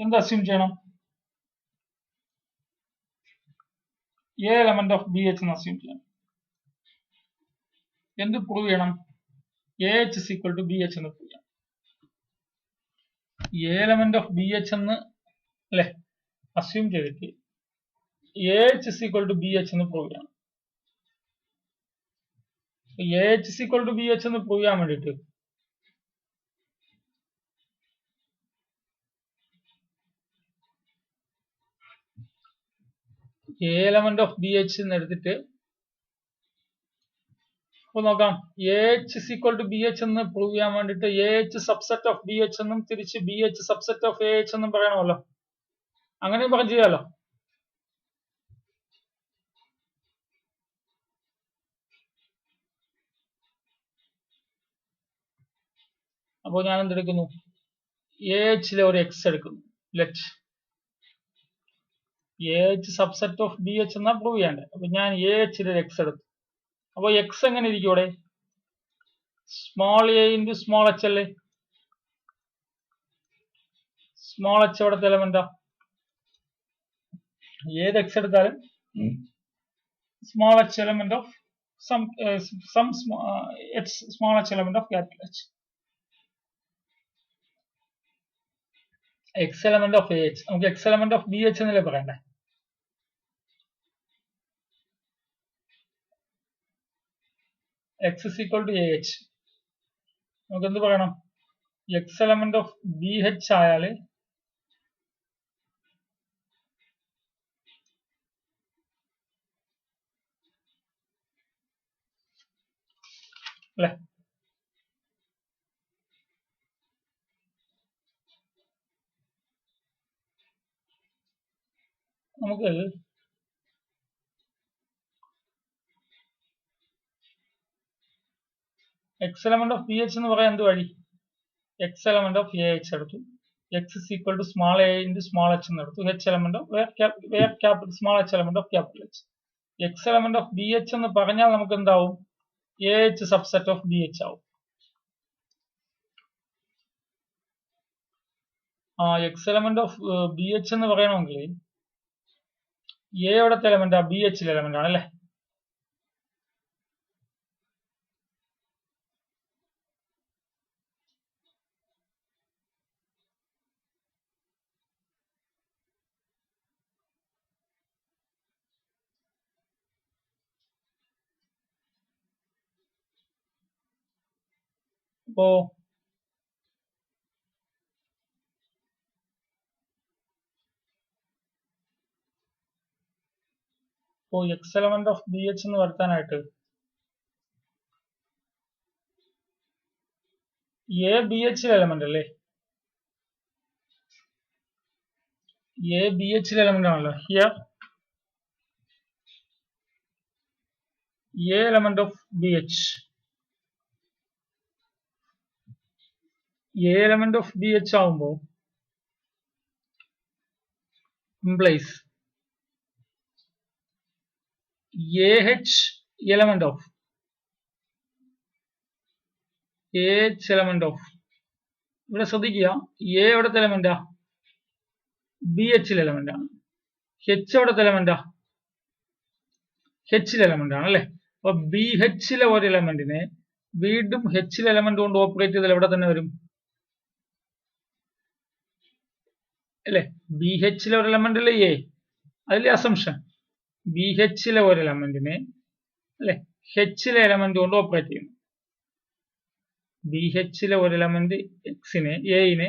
എന്ത് അസ്യൂം ചെയ്യണം? A element of B H എന്ന് അസ്യൂം ചെയ്യണം. എന്ത് പ്രൂവ് ചെയ്യണം? A H is equal to B H എന്ന് പ്രൂവ് ചെയ്യണം. A element of B H എന്ന് അല്ലെ അസ്യൂം ചെയ്തിട്ട് A H is equal to B H എന്ന് പ്രൂവ് ചെയ്യണം. A H is equal to B H എന്ന് പ്രൂവ് ചെയ്യാൻ വേണ്ടിട്ട് A element of B H എന്ന് എടുത്തിട്ട് അപ്പൊ നോക്കാം, A H is equal to B H എന്ന് പ്രൂവ് ചെയ്യാൻ വേണ്ടിട്ട് A H subset of B H എന്നും തിരിച്ച് B H subset of A H എന്നും പറയണമല്ലോ. അങ്ങനെ പറഞ്ഞു ചെയ്യാലോ. അപ്പോൾ ഞാൻ എന്തെടുക്കുന്നു? എ എച്ചിലെ ഒരു എക്സ് എടുക്കുന്നു. Let A H subset of B H എന്നാ പ്രൂവ് ചെയ്യണ്ടേ. അപ്പൊ ഞാൻ എ എച്ചിലെ ഒരു എക്സ് എടുത്തു. അപ്പൊ എക്സ് എങ്ങനെ ഇരിക്കും ഇവിടെ? Small A into small H അല്ലേ? സ്മോൾ എച്ച് എവിടത്തെ എലമെന്റാ? ഏത് എക്സ് എടുത്താലും small H element of small H element of capital H. X element of A H നമുക്ക് X element of B H എന്നല്ലേ പറയണ്ടേ? X is equal to A H. നമുക്ക് എന്ത് പറയണം? X element of B H ആയാല് അല്ലെ? നമുക്ക് X element of B H എന്ന് പറയാൻ എന്ത് വഴി? X element of A H എടുത്തു, X is equal to small A into small H എന്ന് എടുത്തു, H element of small H element of capital H. X element of B H എന്ന് പറഞ്ഞാൽ നമുക്ക് എന്താവും? A H subset of B H ആവും. X element of B H എന്ന് പറയണമെങ്കിൽ A എവിടത്തെ എലമെന്റാ? ബി എച്ചിലെ എലമെന്റ് ആണ് അല്ലെ? അപ്പോ X element of B H എന്ന് വരുത്താനായിട്ട് എ ബി എച്ചിലെ എലമെന്റ് അല്ലേ? എ ബി എച്ചിലെ എലമെന്റ് ആണല്ലോ. Here A element of BH. A element of BH ആവുമ്പോൾ implies AH element of ഇവിടെ ശ്രദ്ധിക്കുക A എവിടത്തെ എലമെന്റാ BH എലമെന്റ് ആണ്. H എവിടത്തെ എലമെന്റാ H എലമെന്റ് ആണ് അല്ലെ. അപ്പൊ BH ഒരു എലമെന്റിനെ വീണ്ടും H എലമെന്റ് കൊണ്ട് ഓപ്പറേറ്റ് ചെയ്താൽ എവിടെ തന്നെ വരും അല്ലെ. BH ഒരു എലമെന്റ് അല്ലേ A, അതിലെ അസംഷൻ BH ഒരു എലമെന്റിനെ അല്ലെ H എലമെന്റ് കൊണ്ട് ഓപ്പറേറ്റ് ചെയ്യുന്നു. BH ഒരു എലമെന്റ് എക്സിനെ എനെ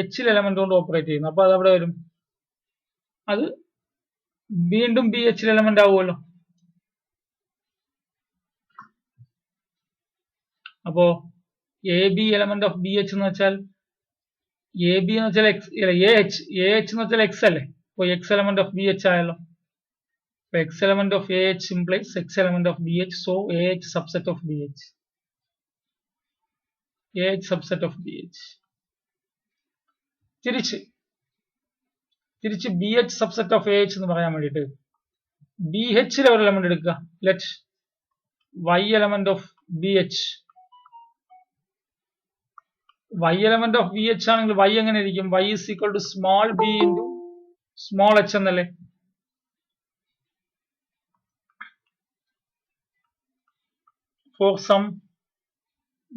H എലമെന്റ് കൊണ്ട് ഓപ്പറേറ്റ് ചെയ്യുന്നു. അപ്പൊ അത് അവിടെ വരും, അത് വീണ്ടും BH എലമെന്റ് ആവുമല്ലോ. അപ്പോ AB എലമെന്റ് ഓഫ് BH എന്ന് വെച്ചാൽ AB എന്ന് വെച്ചാൽ AH എന്ന് വെച്ചാൽ X അല്ലേ. അപ്പൊ X എലമെന്റ് ഓഫ് BH ആയല്ലോ. X element of AH implies X element of BH, so AH subset of BH. AH subset of BH. തിരിച്ച് BH subset of AH എന്ന് പറയാൻ വേണ്ടിയിട്ട് BH ഒരു എലമെന്റ് എടുക്കുക. Let Y element of BH. Y element of BH ആണെങ്കിൽ Y എങ്ങനെ ഇരിക്കും? Y is equal to small b into small h എന്നല്ലേ. For some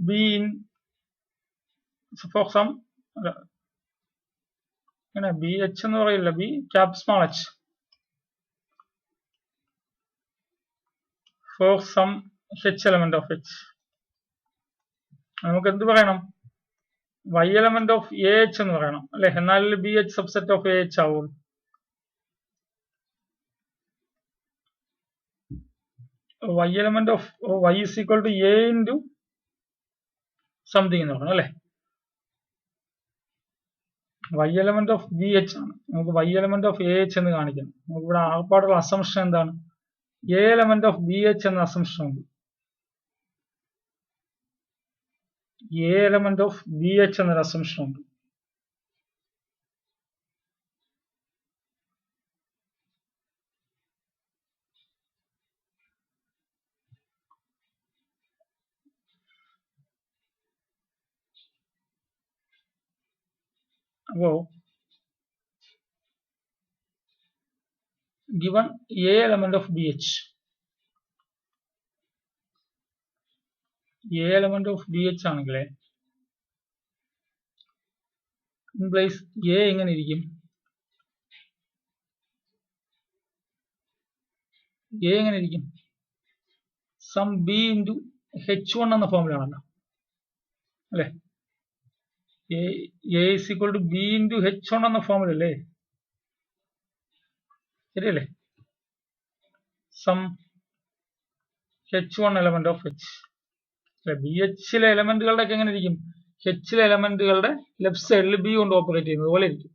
b in for some BH എന്ന് പറയില്ല, B cap small h. For some H element of H. നമുക്ക് എന്ത് പറയണം? Y element of AH എന്ന് പറയണം അല്ലെ. എന്നാൽ BH subset of AH ആവും. Y element of Y is equal to A into something എന്ന് പറയണം അല്ലെ. Y element of BH ആണ്. നമുക്ക് Y element of AH എന്ന് കാണിക്കണം. നമുക്ക് ഇവിടെ ആകപ്പാടുള്ള അസംഷൻ എന്താണ്? A element of BH എന്ന അസംഷൻ ഉണ്ട്. A element of BH എന്നൊരു അസംഷൻ ഉണ്ട്. അപ്പോ given A element of BH, A element of BH ആണെങ്കിൽ implies A എങ്ങനെ ഇരിക്കും? A എങ്ങനെ ഇരിക്കും? സം B into H1 എന്ന ഫോമിലാണല്ലോ അല്ലെ. A is equal to B into H1 എന്ന ഫോമിലല്ലേ, ശരിയല്ലേ? Some H1 element of H. BH എലമെന്റുകളുടെ ഒക്കെ എങ്ങനെ ഇരിക്കും? H എലമെന്റുകളുടെ ലെഫ്റ്റ് സൈഡിൽ B കൊണ്ട് ഓപ്പറേറ്റ് ചെയ്യുന്നത് പോലെ ഇരിക്കും.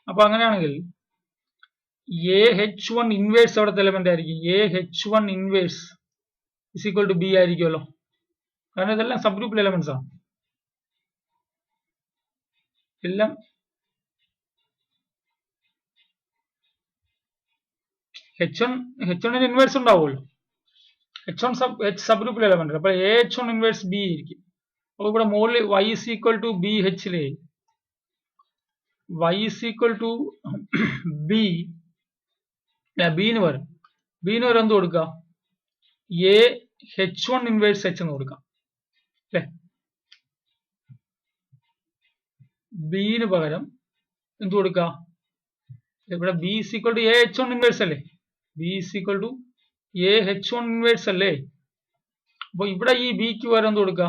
അപ്പൊ അങ്ങനെയാണെങ്കിൽ AH1 ഇൻവേഴ്സ് അവിടുത്തെ എലമെന്റ് ആയിരിക്കും. AH1 inverse is equal to B ആയിരിക്കുമല്ലോ, കാരണം ഇതെല്ലാം സബ് ഗ്രൂപ്പിൽ എലമെന്റ്സ് ആണ്. എല്ലാം H1 ഇൻവേഴ്സ് ഉണ്ടാവുമല്ലോ. H1 സബ് ഗ്രൂപ്പിൽ എലമെന്റ്. അപ്പൊ AH1 ഇൻവേഴ്സ് B ആയിരിക്കും. അപ്പൊ ഇവിടെ മുകളിൽ Y is equal to BH ലെ Y is equal to B, bin വരും എന്ത് കൊടുക്കുക? AH1 ഇൻവേഴ്സ് H എന്ന് കൊടുക്കാം അല്ലെ. ബിന് പകരം എന്ത് കൊടുക്കുക? ഇവിടെ B is equal to AH1 inverse അല്ലേ. B is equal to AH1 inverse അല്ലേ. അപ്പൊ ഇവിടെ ഈ ബിക്ക് പകരം എന്ത് കൊടുക്കുക?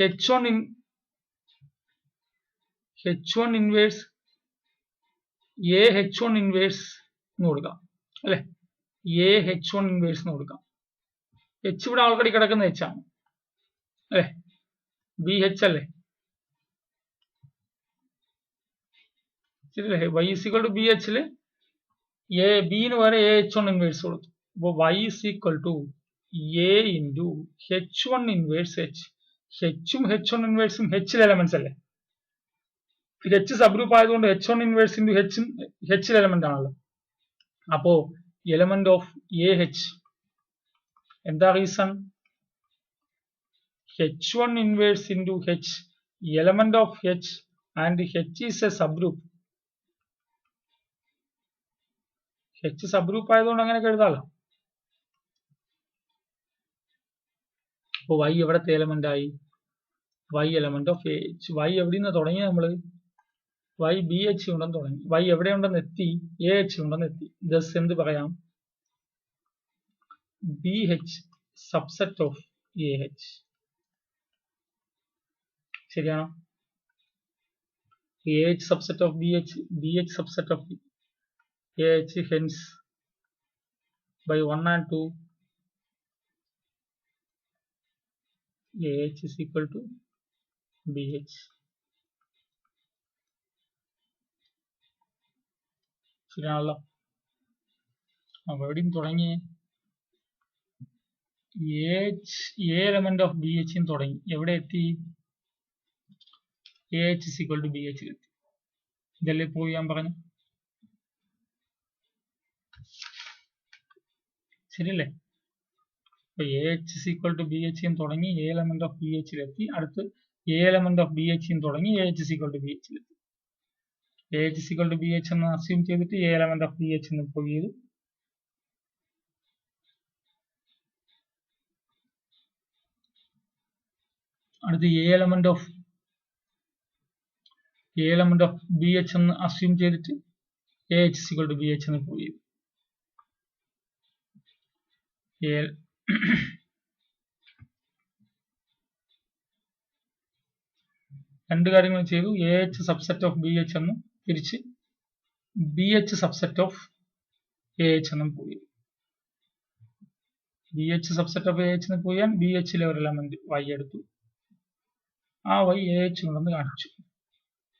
H1 ഇൻവേഴ്സ് AH1 ഇൻവേഴ്സ് എന്ന് കൊടുക്കാം അല്ലെ. AH1 ഇൻവേഴ്സ് എന്ന് കൊടുക്കാം. H ഇവിടെ ആൾറെഡി കിടക്കുന്ന H ആണ് അല്ലെ. BH അല്ലേ, ശരിയല്ലേ? Y is equal to BH ല് ബി എന്ന് പകരം AH1 ഇൻവേഴ്സ് കൊടുത്തു. അപ്പോൾ y is equal to A into H1 inverse H. H-ഉം H1 ഇൻവേഴ്സും H elements അല്ലേ? H സബ് ഗ്രൂപ്പ് ആയതുകൊണ്ട് H1 inverse into H element ആണല്ലോ. അപ്പോ എലമെന്റ് ഓഫ് AH എന്താ reason? H1 inverse into H, element of H, and H is a subgroup. H subgroup ആയതുകൊണ്ട് അങ്ങനെ എഴുതാലോ. അപ്പോൾ y എവിടത്തെ element ആയി? y element of AH. y എവിടെ നിന്ന് തുടങ്ങി? നമ്മൾ y BH ഉണ്ടെന്ന് തുടങ്ങി. y എവിടെ ഉണ്ടെന്ന് എത്തി? AH ഉണ്ടെന്ന് എത്തി. thus എന്ത് പറയാം? BH subset of AH. ശരിയാണോ? AH subset of BH subset of AH, hence by 1 and 2 AH is equal to BH. ശരിയാണല്ലോ. അപ്പോൾ എവിടെയും തുടങ്ങി A എലമെന്റ് ഓഫ് BH തുടങ്ങി. എവിടെ എത്തി? AH is equal to BH എത്തി. ഇതല്ലേ പ്രൂവ് ചെയ്യാൻ പറഞ്ഞു? ശരിയല്ലേ? അപ്പൊ AH is equal to BH തുടങ്ങി A എലമെന്റ് ഓഫ് BH എത്തി. അടുത്ത് A എലമെന്റ് ഓഫ് BH തുടങ്ങി AH is equal to BH എത്തി. AH is equal to BH എന്ന് അസ്യൂം ചെയ്തിട്ട് A എലമെന്റ് ഓഫ് BH എന്ന് പ്രൂവ് ചെയ്തു. അടുത്ത് A എലമെന്റ് ഓഫ് BH എന്ന് അസ്യൂം ചെയ്തിട്ട് AH is equal to BH എന്ന് പ്രൂവ് ചെയ്തു. രണ്ട് കാര്യങ്ങൾ ചെയ്തു. AH സബ്സെറ്റ് ഓഫ് BH എന്നും തിരിച്ച് BH സബ്സെറ്റ് ഓഫ് AH എന്നും പ്രൂവ് ചെയ്തു. BH സബ്സെറ്റ് ഓഫ് AH എന്ന് പ്രൂവ് ചെയ്യാൻ BH ഒരു എലമെന്റ് y എടുത്തു. ആ y AH ഉണ്ടെന്ന് കാണിച്ചു.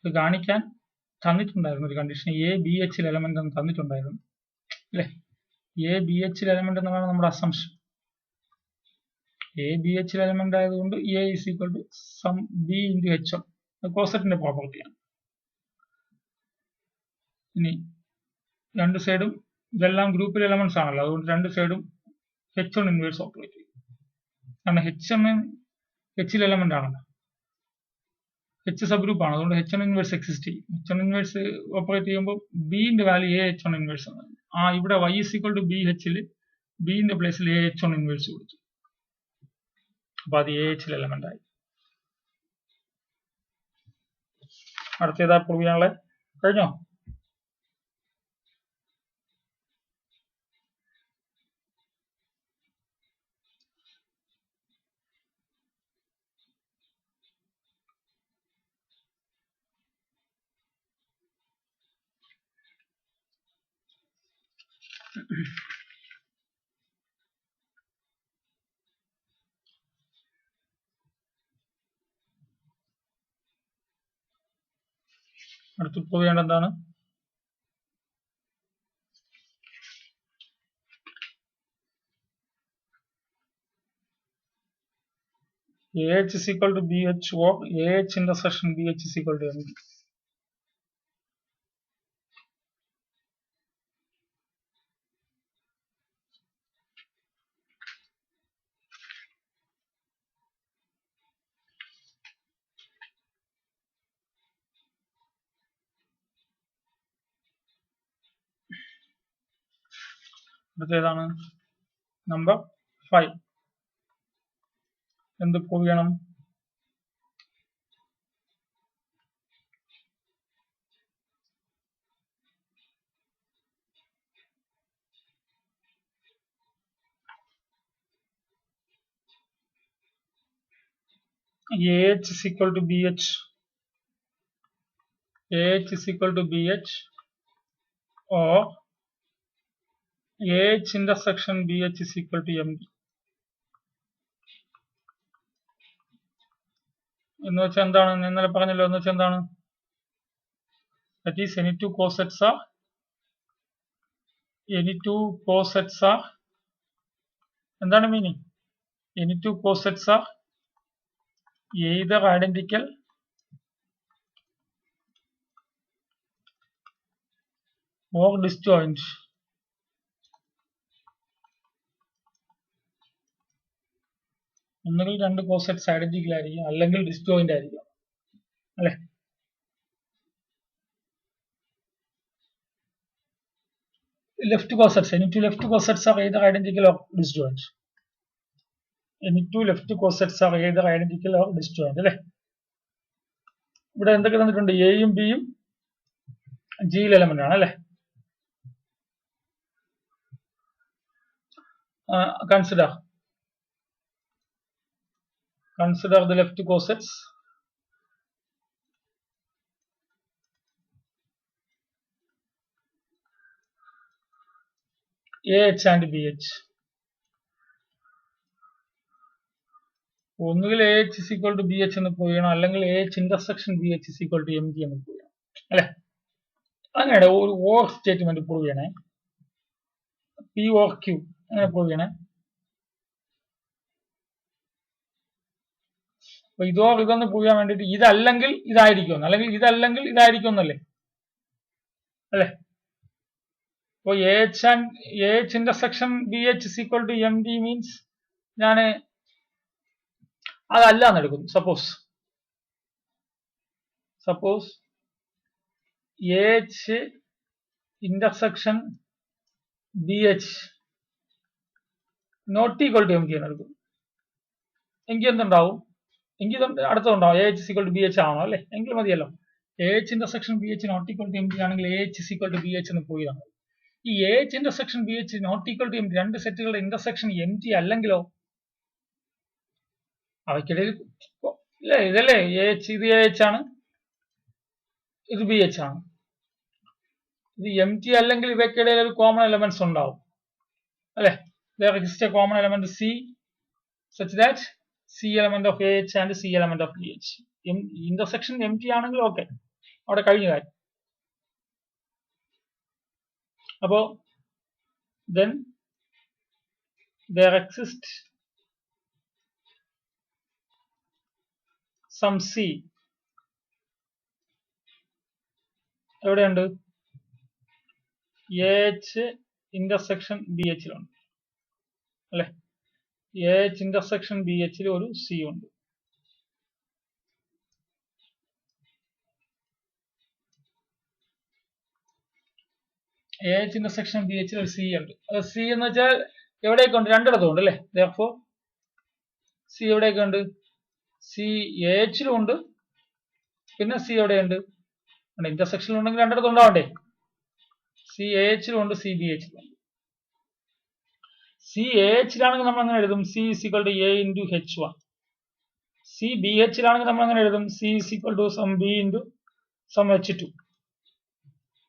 ഇത് കാണിക്കാൻ തന്നിട്ടുണ്ടായിരുന്നു ഒരു കണ്ടീഷൻ. BH എലമെന്റ് എന്ന് തന്നിട്ടുണ്ടായിരുന്നു അല്ലെ? BH എലമെന്റ് എന്നാണ് നമ്മുടെ അസംഷൻ. BH എലമെന്റ് ആയതുകൊണ്ട് A is equal to some B into H1. കോസെറ്റിന്റെ പ്രോപ്പർട്ടിയാണ്. ഇനി രണ്ട് സൈഡും ഇതെല്ലാം ഗ്രൂപ്പിൽ എലമെന്റ്സ് ആണല്ലോ, അതുകൊണ്ട് രണ്ട് സൈഡും H1 ഇൻവേഴ്സ് ഓപ്പറേറ്റ് ചെയ്യും. കാരണം H എലമെന്റ് ആണല്ലോ, H സബ് ഗ്രൂപ്പ് ആണ്, അതുകൊണ്ട് H1 ഇൻവേഴ്സ് എക്സിസ്റ്റ് ചെയ്യും. H1 ഇൻവേഴ്സ് ഓപ്പറേറ്റ് ചെയ്യുമ്പോൾ ബിന്റെ വാല്യൂ H1 ഇൻവേഴ്സ് ആണ്. ഇവിടെ y is equal to BH ബിന്റെ പ്ലേസിൽ H1 ഇൻവേഴ്സ് കൊടുത്തു. അപ്പൊ അത് AH എലമെന്റ് ആയി. അടുത്തേതാ പ്രൂവ് ചെയ്യാനുള്ള? കഴിഞ്ഞോ? അടുത്ത് പ്രൂവ് ചെയ്യേണ്ട എന്താണ്? AH is equal to BH or AH intersection BH is equal to MB. അടുത്തേതാണ്? നമ്പർ 5. എന്ത് പ്രൂവ് ചെയ്യണം? AH is equal to BH. AH is equal to BH or AH intersection BH is equal to MB. എന്ന് വെച്ചാൽ എന്താണ്? ഇന്നലെ പറഞ്ഞല്ലോ. എന്ന് വെച്ചാൽ എന്താണ്? That is any two cosets are any two cosets are, എന്താണ് meaning? Any two cosets are either identical or disjoint. ഒന്നുകിൽ രണ്ട് കോസെറ്റ്സ് ഐഡന്റിക്കൽ ആയിരിക്കും, അല്ലെങ്കിൽ ഡിസ്ജോയിന്റ് ആയിരിക്കും, അല്ലെ? Left cosets, any two left cosets are either identical or disjoint. Any two left cosets are either identical or disjoint, അല്ലെ? ഇവിടെ എന്തൊക്കെ തന്നിട്ടുണ്ട്? എയും ബിയും ജിയിൽ എലമെന്റ് ആണ്, അല്ലെ? Consider the left cosets. AH and BH. ഒന്നുകിൽ AH is equal to BH എന്ന് പ്രൂവ് ചെയ്യണം, അല്ലെങ്കിൽ AH intersection BH is equal to MG എന്ന് പ്രൂവ് ചെയ്യണം, അല്ലെ? അങ്ങനെ ഒരു ഓർ സ്റ്റേറ്റ്മെന്റ് പ്രൂവ് ചെയ്യണേ. P or Q അങ്ങനെ പ്രൂവ് ചെയ്യണേ. അപ്പൊ ഇതൊന്ന് പ്രൂവ് ചെയ്യാൻ വേണ്ടിട്ട് ഇതല്ലെങ്കിൽ ഇതായിരിക്കും, അല്ലെങ്കിൽ ഇതല്ലെങ്കിൽ ഇതായിരിക്കും എന്നല്ലേ, അല്ലെ? അപ്പോൾ AH intersection BH is equal to MD means ഞാൻ അതല്ല എന്ന് എടുക്കുന്നു. Suppose AH intersection BH not equal to MD എന്ന് എടുക്കുന്നു. എങ്കിൽ എന്തുണ്ടാവും? എങ്കിൽ അടുത്തുണ്ടാവും AH is equal to BH ആണോ, അല്ലെ? എങ്കിൽ മതിയല്ലോ. AH intersection BH not equal to MD ആണെങ്കിൽ AH is equal to BH എന്ന് പ്രൂവ് ചെയ്താൽ മതി. ഈ AH intersection BH not equal to MD രണ്ട് സെറ്റുകളുടെ ഇന്റർസെക്ഷൻ MD അല്ലെങ്കിലോ? അവയ്ക്കിടയിൽ ഇതല്ലേ AH, ഇത് AH ആണ്, ഇത് BH ആണ്. ഇത് MT അല്ലെങ്കിൽ ഇവയ്ക്കിടയിൽ ഒരു കോമൺ എലമെന്റ്സ് ഉണ്ടാവും, അല്ലെ? There exists a common element C such that C element of AH and C element of BH. Intersection MT ആണെങ്കിൽ ഓക്കെ, അവിടെ കഴിഞ്ഞ കാര്യം. അപ്പോ then there exists some C എവിടെയുണ്ട്? AH ഇന്റർസെക്ഷൻ BH ലുണ്ട്, അല്ലെ? AH ഇന്റർസെക്ഷൻ BH ൽ ഒരു C ഉണ്ട്. AH ഇന്റർസെക്ഷൻ BH ൽ ഒരു C ഉണ്ട്. അത് C എന്ന് വെച്ചാൽ എവിടെയൊക്കെ ഉണ്ട്? രണ്ടിടത്തും ഉണ്ട്, അല്ലെ? Therefore C എവിടെയൊക്കെ ഉണ്ട്? C AH ലും ഉണ്ട്, പിന്നെ C എവിടെയുണ്ട്? ഇന്റർസെക്ഷൻ ഉണ്ടെങ്കിൽ രണ്ടിടത്തും ഉണ്ടാവണ്ടേ? C AH ലും ഉണ്ട്, C BH ലും ഉണ്ട്. C AH ലാണെങ്കിൽ നമ്മൾ അങ്ങനെ എഴുതും C is equal to A into H1. C BH ലാണെങ്കിൽ നമ്മൾ അങ്ങനെ എഴുതും C is equal to some B into some H2.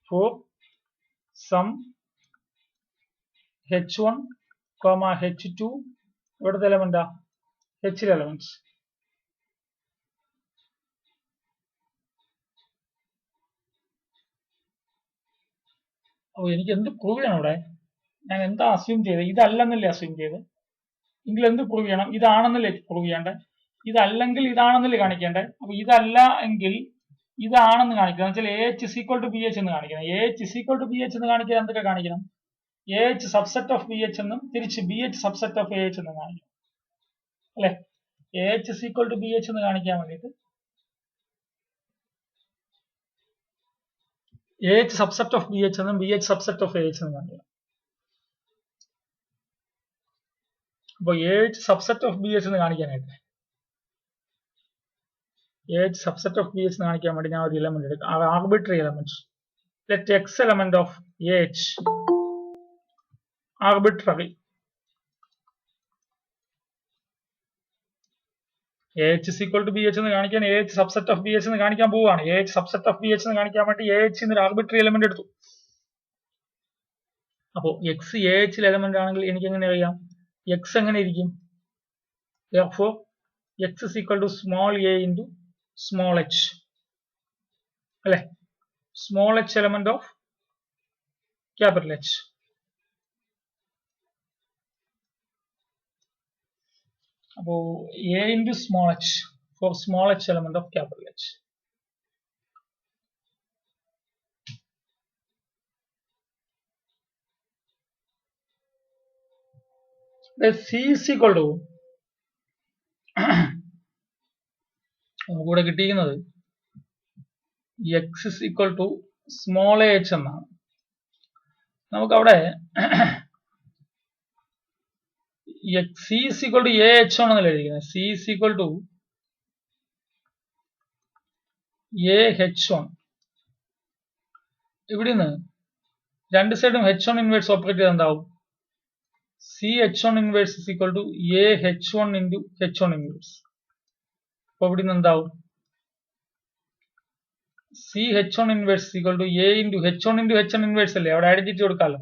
For some H1, H2 ഇവിടുത്തെ എലമെന്റാ? H elements. അപ്പൊ എനിക്ക് എന്ത് പ്രൂവ് ചെയ്യണം ഇവിടെ? ഞാൻ എന്താ അസ്യൂം ചെയ്തത്? ഇതല്ലെന്നല്ലേ അസ്യൂം ചെയ്ത്? എങ്കിൽ എന്ത് പ്രൂവ് ചെയ്യണം? ഇതാണെന്നല്ലേ പ്രൂവ് ചെയ്യേണ്ടത്? ഇതല്ലെങ്കിൽ ഇതാണെന്നല്ലേ കാണിക്കേണ്ടത്? അപ്പൊ ഇതല്ല എങ്കിൽ ഇതാണെന്ന് കാണിക്കണം. വെച്ചാൽ AH is equal to BH എന്ന് കാണിക്കണം. AH is equal to BH എന്ന് കാണിക്കാൻ എന്തൊക്കെ കാണിക്കണം? AH സബ്സെറ്റ് ഓഫ് BH എന്നും തിരിച്ച് BH സബ്സെറ്റ് ഓഫ് AH എന്നും കാണിക്കണം, അല്ലെ? AH is equal to BH എന്ന് കാണിക്കാൻ വേണ്ടിയിട്ട് AH സബ്സെറ്റ് ഓഫ് BH എന്നും BH സബ്സെറ്റ് ഓഫ് AH എന്നും കാണിക്കണം. അപ്പൊ AH സബ്സെറ്റ് ഓഫ് BH എന്ന് കാണിക്കാനായിട്ട് AH സബ്സെറ്റ് ഓഫ് BH എന്ന് കാണിക്കാൻ വേണ്ടി ഞാൻ ഒരു എലമെന്റ് എടുക്കാം, arbitrary element. Let X element of AH arbitrary. AH is equal to BH എന്ന് കാണിക്കാൻ AH സബ്സെറ്റ് ഓഫ് BH എന്ന് കാണിക്കാൻ പോവുകയാണ്. AH സബ്സെറ്റ് ഓഫ് BH എന്ന് കാണിക്കാൻ വേണ്ടി AH എന്നൊരു ആർബിട്രറി എലമെന്റ് എടുത്തു. അപ്പോ X AH എലമെന്റ് ആണെങ്കിൽ എനിക്ക് എങ്ങനെ അറിയാം? X എങ്ങനെ ഇരിക്കും? Therefore X is equal to small a into small h, അല്ലെ? Small h element of capital H. അപ്പോൾ a into small h for small h element of capital H. C is equal to നമുക്കിവിടെ കിട്ടിയിരിക്കുന്നത് x is equal to small h എന്നാണ്. നമുക്കവിടെ c is equal to ah ആണെന്നല്ലേ എഴുതിയിരിക്കുന്നത്. c is equal to ah1. ഇവിടെ നിന്ന് രണ്ട് സൈഡും h1 inverse operate ചെയ്ത് എന്താവും? ch1 inverse is equal to ah1 into h1 inverse. അപ്പൊ ഇവിടെ നിന്ന് എന്താവും? ch1 inverse is equal to a into h1 into h1 inverse അല്ലേ, അവിടെ ഐഡന്റിറ്റി കൊടുക്കാമല്ലോ.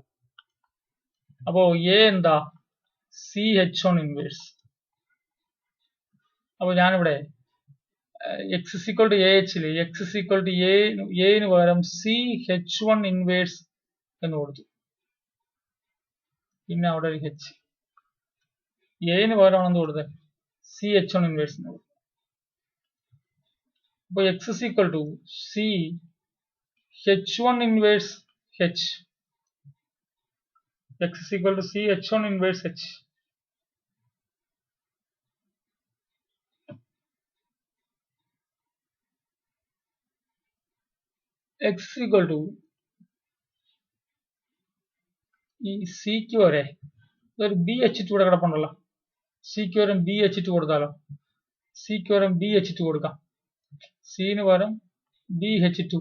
അപ്പോ a എന്താ? ch1 inverse. അപ്പൊ ഞാനിവിടെ x is equal to ah ല് x is equal to a ന് പകരം ch1 ഇൻവേഴ്സ് എന്ന് കൊടുത്തു. പിന്നെ അവിടെ ഒരു h, a ന് പകരമാണ് എന്ത് കൊടുത്തത്? ch1 ഇൻവേഴ്സ് എന്ന് കൊടുത്തു. അപ്പോൾ x is equal to ch1 inverse h. x is equal to ch1 inverse h. x is equal to ഈ സിക്ക് വരെ ഒരു BH2 ഇവിടെ കിടപ്പുണ്ടല്ലോ. സിക്ക് വരം BH2 കൊടുത്താലോ? സിക്ക് വരം BH2 കൊടുക്കാം. സിന് പകരം BH2,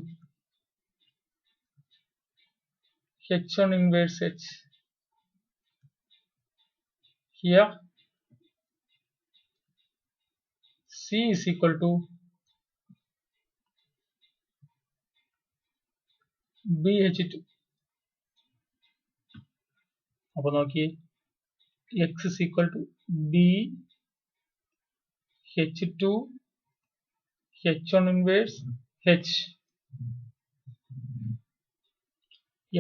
h1 inverse h. Here C is equal to BH2. അപ്പോൾ നോക്കിയേ, x is equal to BH2 h1 inverse h.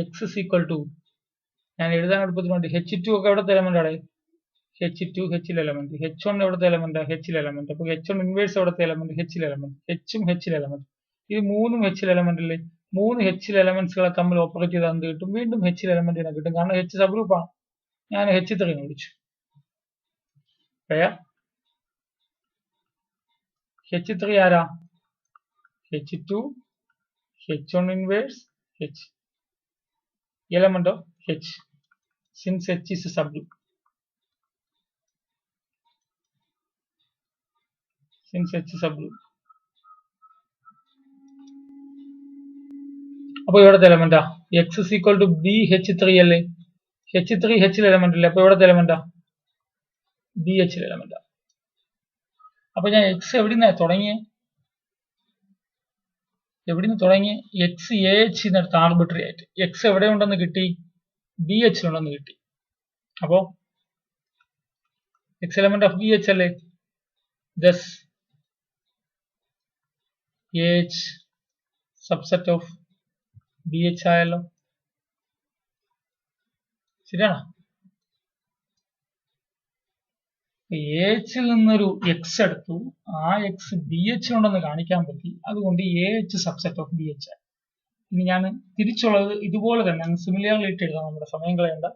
x is equal to ഞാൻ എഴുതാൻ എളുപ്പത്തിന് വേണ്ടി h2 ഒക്കെ എവിടത്തെ എലമെന്റ് ആണ്? h2 h എലമെന്റ്, h1 എവിടത്തെ എലമെന്റ്? h element. അപ്പോൾ h1 ഇൻവേഴ്സ് എവിടത്തെ എലമെന്റ്? h element. h ഉം h എലമെന്റ്. ഇത് മൂന്നും h എലമെന്റ് അല്ലേ? മൂന്ന് h എലമെന്റ്സുകളെ തമ്മിൽ ഓപ്പറേറ്റ് ചെയ്താൽ എന്ത് കിട്ടും? വീണ്ടും h എലമെന്റിനെ കിട്ടും. കാരണം h സബ് ഗ്രൂപ്പാണ്. ഞാൻ h3 എന്ന് വിളിച്ചു. h3 ആരാ? h2 h1 inverse h, element of h, since h is a subgroup. Since h is subgroup. അപ്പോൾ ഇവിടുത്തെ എലമെന്റാ x is equal to BH3 അല്ലേ? h3 h എലമെന്റ് അല്ലേ? അപ്പോൾ ഇവിടുത്തെ എലമെന്റാ BH എലമെന്റാ. അപ്പൊ ഞാൻ x എവിടുന്നാ തുടങ്ങിയേ? എവിടുന്ന് തുടങ്ങി? x ah എന്നെടുത്ത് ആർബിട്രറി ആയിട്ട് x എവിടെ ഉണ്ടെന്ന് കിട്ടി? BH ഉണ്ടെന്ന് കിട്ടി. അപ്പോ x എലമെന്റ് ഓഫ് BH അല്ലേ? thus ah subset of BH ആയല്ലോ. ശരിയാണോ? AH ൽ നിന്നൊരു x എടുത്തു, ആ x BH ഉണ്ടെന്ന് കാണിക്കാൻ പറ്റി, അതുകൊണ്ട് AH സബ്സെറ്റ് ഓഫ് BH ആയി. ഇനി ഞാൻ തിരിച്ചുള്ളത് ഇതുപോലെ തന്നെ സിമിലർലി ഇട്ട് എഴുതാം, നമ്മുടെ സമയം കളയണ്ട.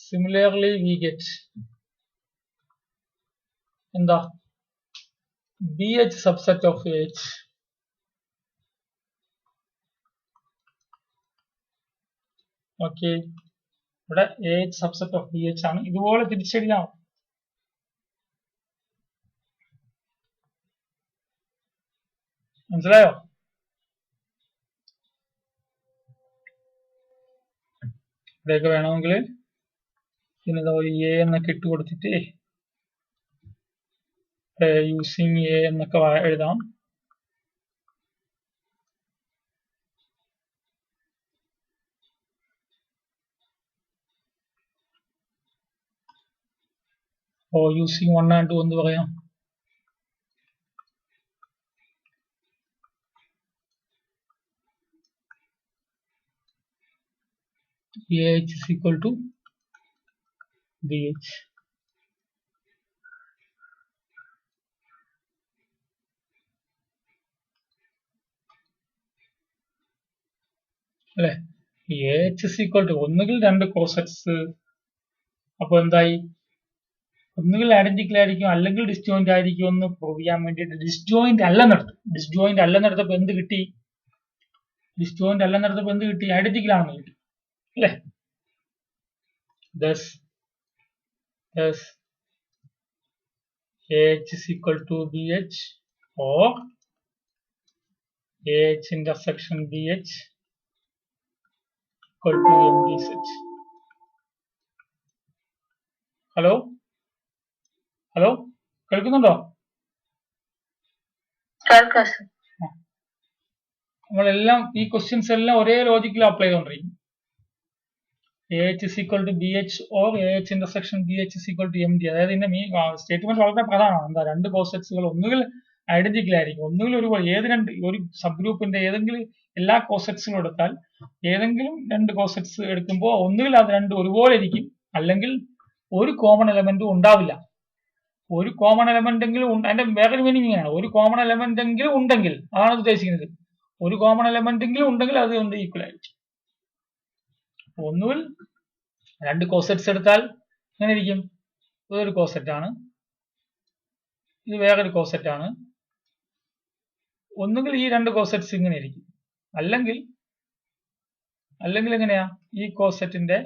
Similarly we get എന്താ? BH subset of H. Okay, ഇവിടെ AH subset of BH ആണ്. ഇതുപോലെ തിരിച്ചെഴുതാം. മനസ്സിലായോ? ഇവിടെയൊക്കെ വേണമെങ്കിൽ പിന്നെ ഒരു A എന്നൊക്കെ ഇട്ട് കൊടുത്തിട്ട് യൂസിങ് A എന്നൊക്കെ എഴുതാം. യൂസിങ് 1 and 2 എന്ന് പറയാം. AH is equal to BH. അല്ലെ? AH is equal to ഒന്നുകിൽ രണ്ട് കോസെറ്റ്സ്, അപ്പൊ എന്തായി? ഒന്നുകിൽ ഐഡന്റിക്കൽ ആയിരിക്കും അല്ലെങ്കിൽ ഡിസ്ജോയിന്റ് ആയിരിക്കും എന്ന് പ്രൂവ് ചെയ്യാൻ വേണ്ടിയിട്ട് ഡിസ്ജോയിന്റ് അല്ലെന്നെടുത്തപ്പോ എന്ത് കിട്ടി? ഐഡന്റിക്കൽ ആണെന്ന് കിട്ടി അല്ലെ? Thus AH is equal to BH or AH intersection BH equal to MDZ. Hello കേൾക്കുന്നുണ്ടോ? നമ്മളെല്ലാം ഈ ക്വസ്റ്റ്യൻസ് എല്ലാം ഒരേ ലോജിക്കിൽ apply ചെയ്തോണ്ടിരിക്കും. AH is equal to BH or AH intersection BH is equal to MD. അതായത് ഇതിന്റെ സ്റ്റേറ്റ്മെന്റ് വളരെ പ്രധാനമാണ്. എന്താ? രണ്ട് കോസെറ്റ്സുകൾ ഒന്നുകിൽ ഐഡന്റിക്കൽ ആയിരിക്കും, ഒന്നുകിൽ ഒരു സബ് ഗ്രൂപ്പിന്റെ ഏതെങ്കിലും എല്ലാ കോസെറ്റ്സുകളും എടുത്താൽ ഏതെങ്കിലും രണ്ട് കോസെറ്റ്സ് എടുക്കുമ്പോൾ ഒന്നുകിൽ അത് രണ്ടും ഒരുപോലെ ഇരിക്കും, അല്ലെങ്കിൽ ഒരു കോമൺ എലമെന്റും ഉണ്ടാവില്ല. ഒരു കോമൺ എലമെന്റ് എങ്കിലും അതിന്റെ വേറൊരു മീനിങ് ആണ്. ഒരു കോമൺ എലമെന്റ് എങ്കിലും ഉണ്ടെങ്കിൽ, അതാണ് ഉദ്ദേശിക്കുന്നത്. ഒരു കോമൺ എലമെന്റ് എങ്കിലും ഉണ്ടെങ്കിൽ അത് കൊണ്ട് ഈക്വൽ ആയിരിക്കും. ഒന്നുകിൽ രണ്ട് കോസെറ്റ്സ് എടുത്താൽ എങ്ങനെ ഇരിക്കും? ഇതൊരു കോസെറ്റ് ആണ്, ഇത് വേറൊരു കോസെറ്റ് ആണ്. ഒന്നുകിൽ ഈ രണ്ട് കോസെറ്റ്സ് ഇങ്ങനെ ഇരിക്കും, അല്ലെങ്കിൽ എങ്ങനെയാ? ഈ കോസെറ്റിന്റെ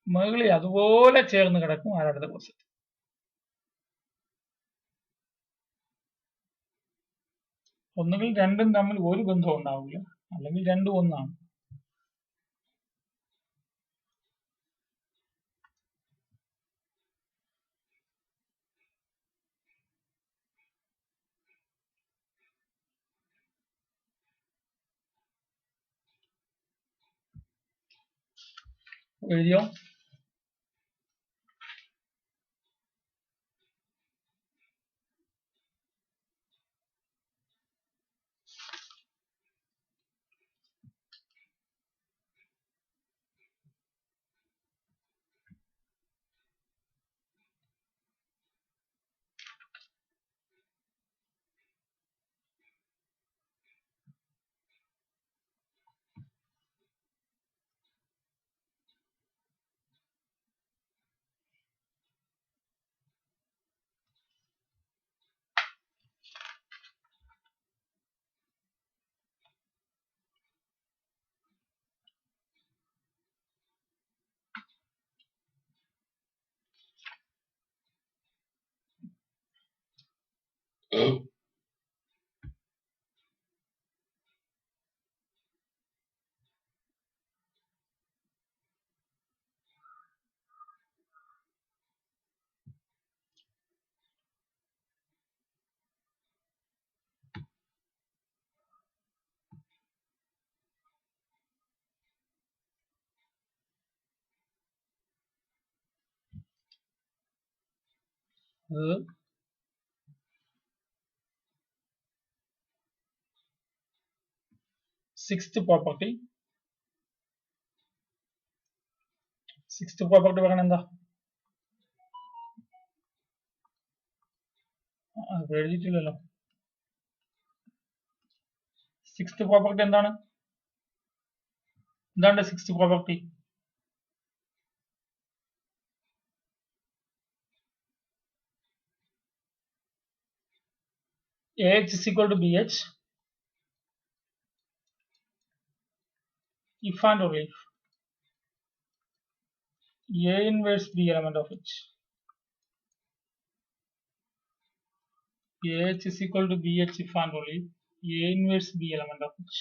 മുകളിൽ അതുപോലെ ചേർന്ന് കിടക്കും ആരുടെ കോസെറ്റ്. ഒന്നുകിൽ രണ്ടും തമ്മിൽ ഒരു ബന്ധവും ഉണ്ടാവില്ല, അല്ലെങ്കിൽ രണ്ടും ഒന്നാണ്. എഴുതിയോ? സിക്സ്ത് പ്രോപ്പർട്ടി പറയണ എന്താ? എഴുതിയിട്ടില്ലല്ലോ. സിക്സ്ത് പ്രോപ്പർട്ടി എന്താണ്? Sixth property? AH is equal to BH if and only if A inverse B element of H. AH is equal to BH if and only if A inverse B element of H.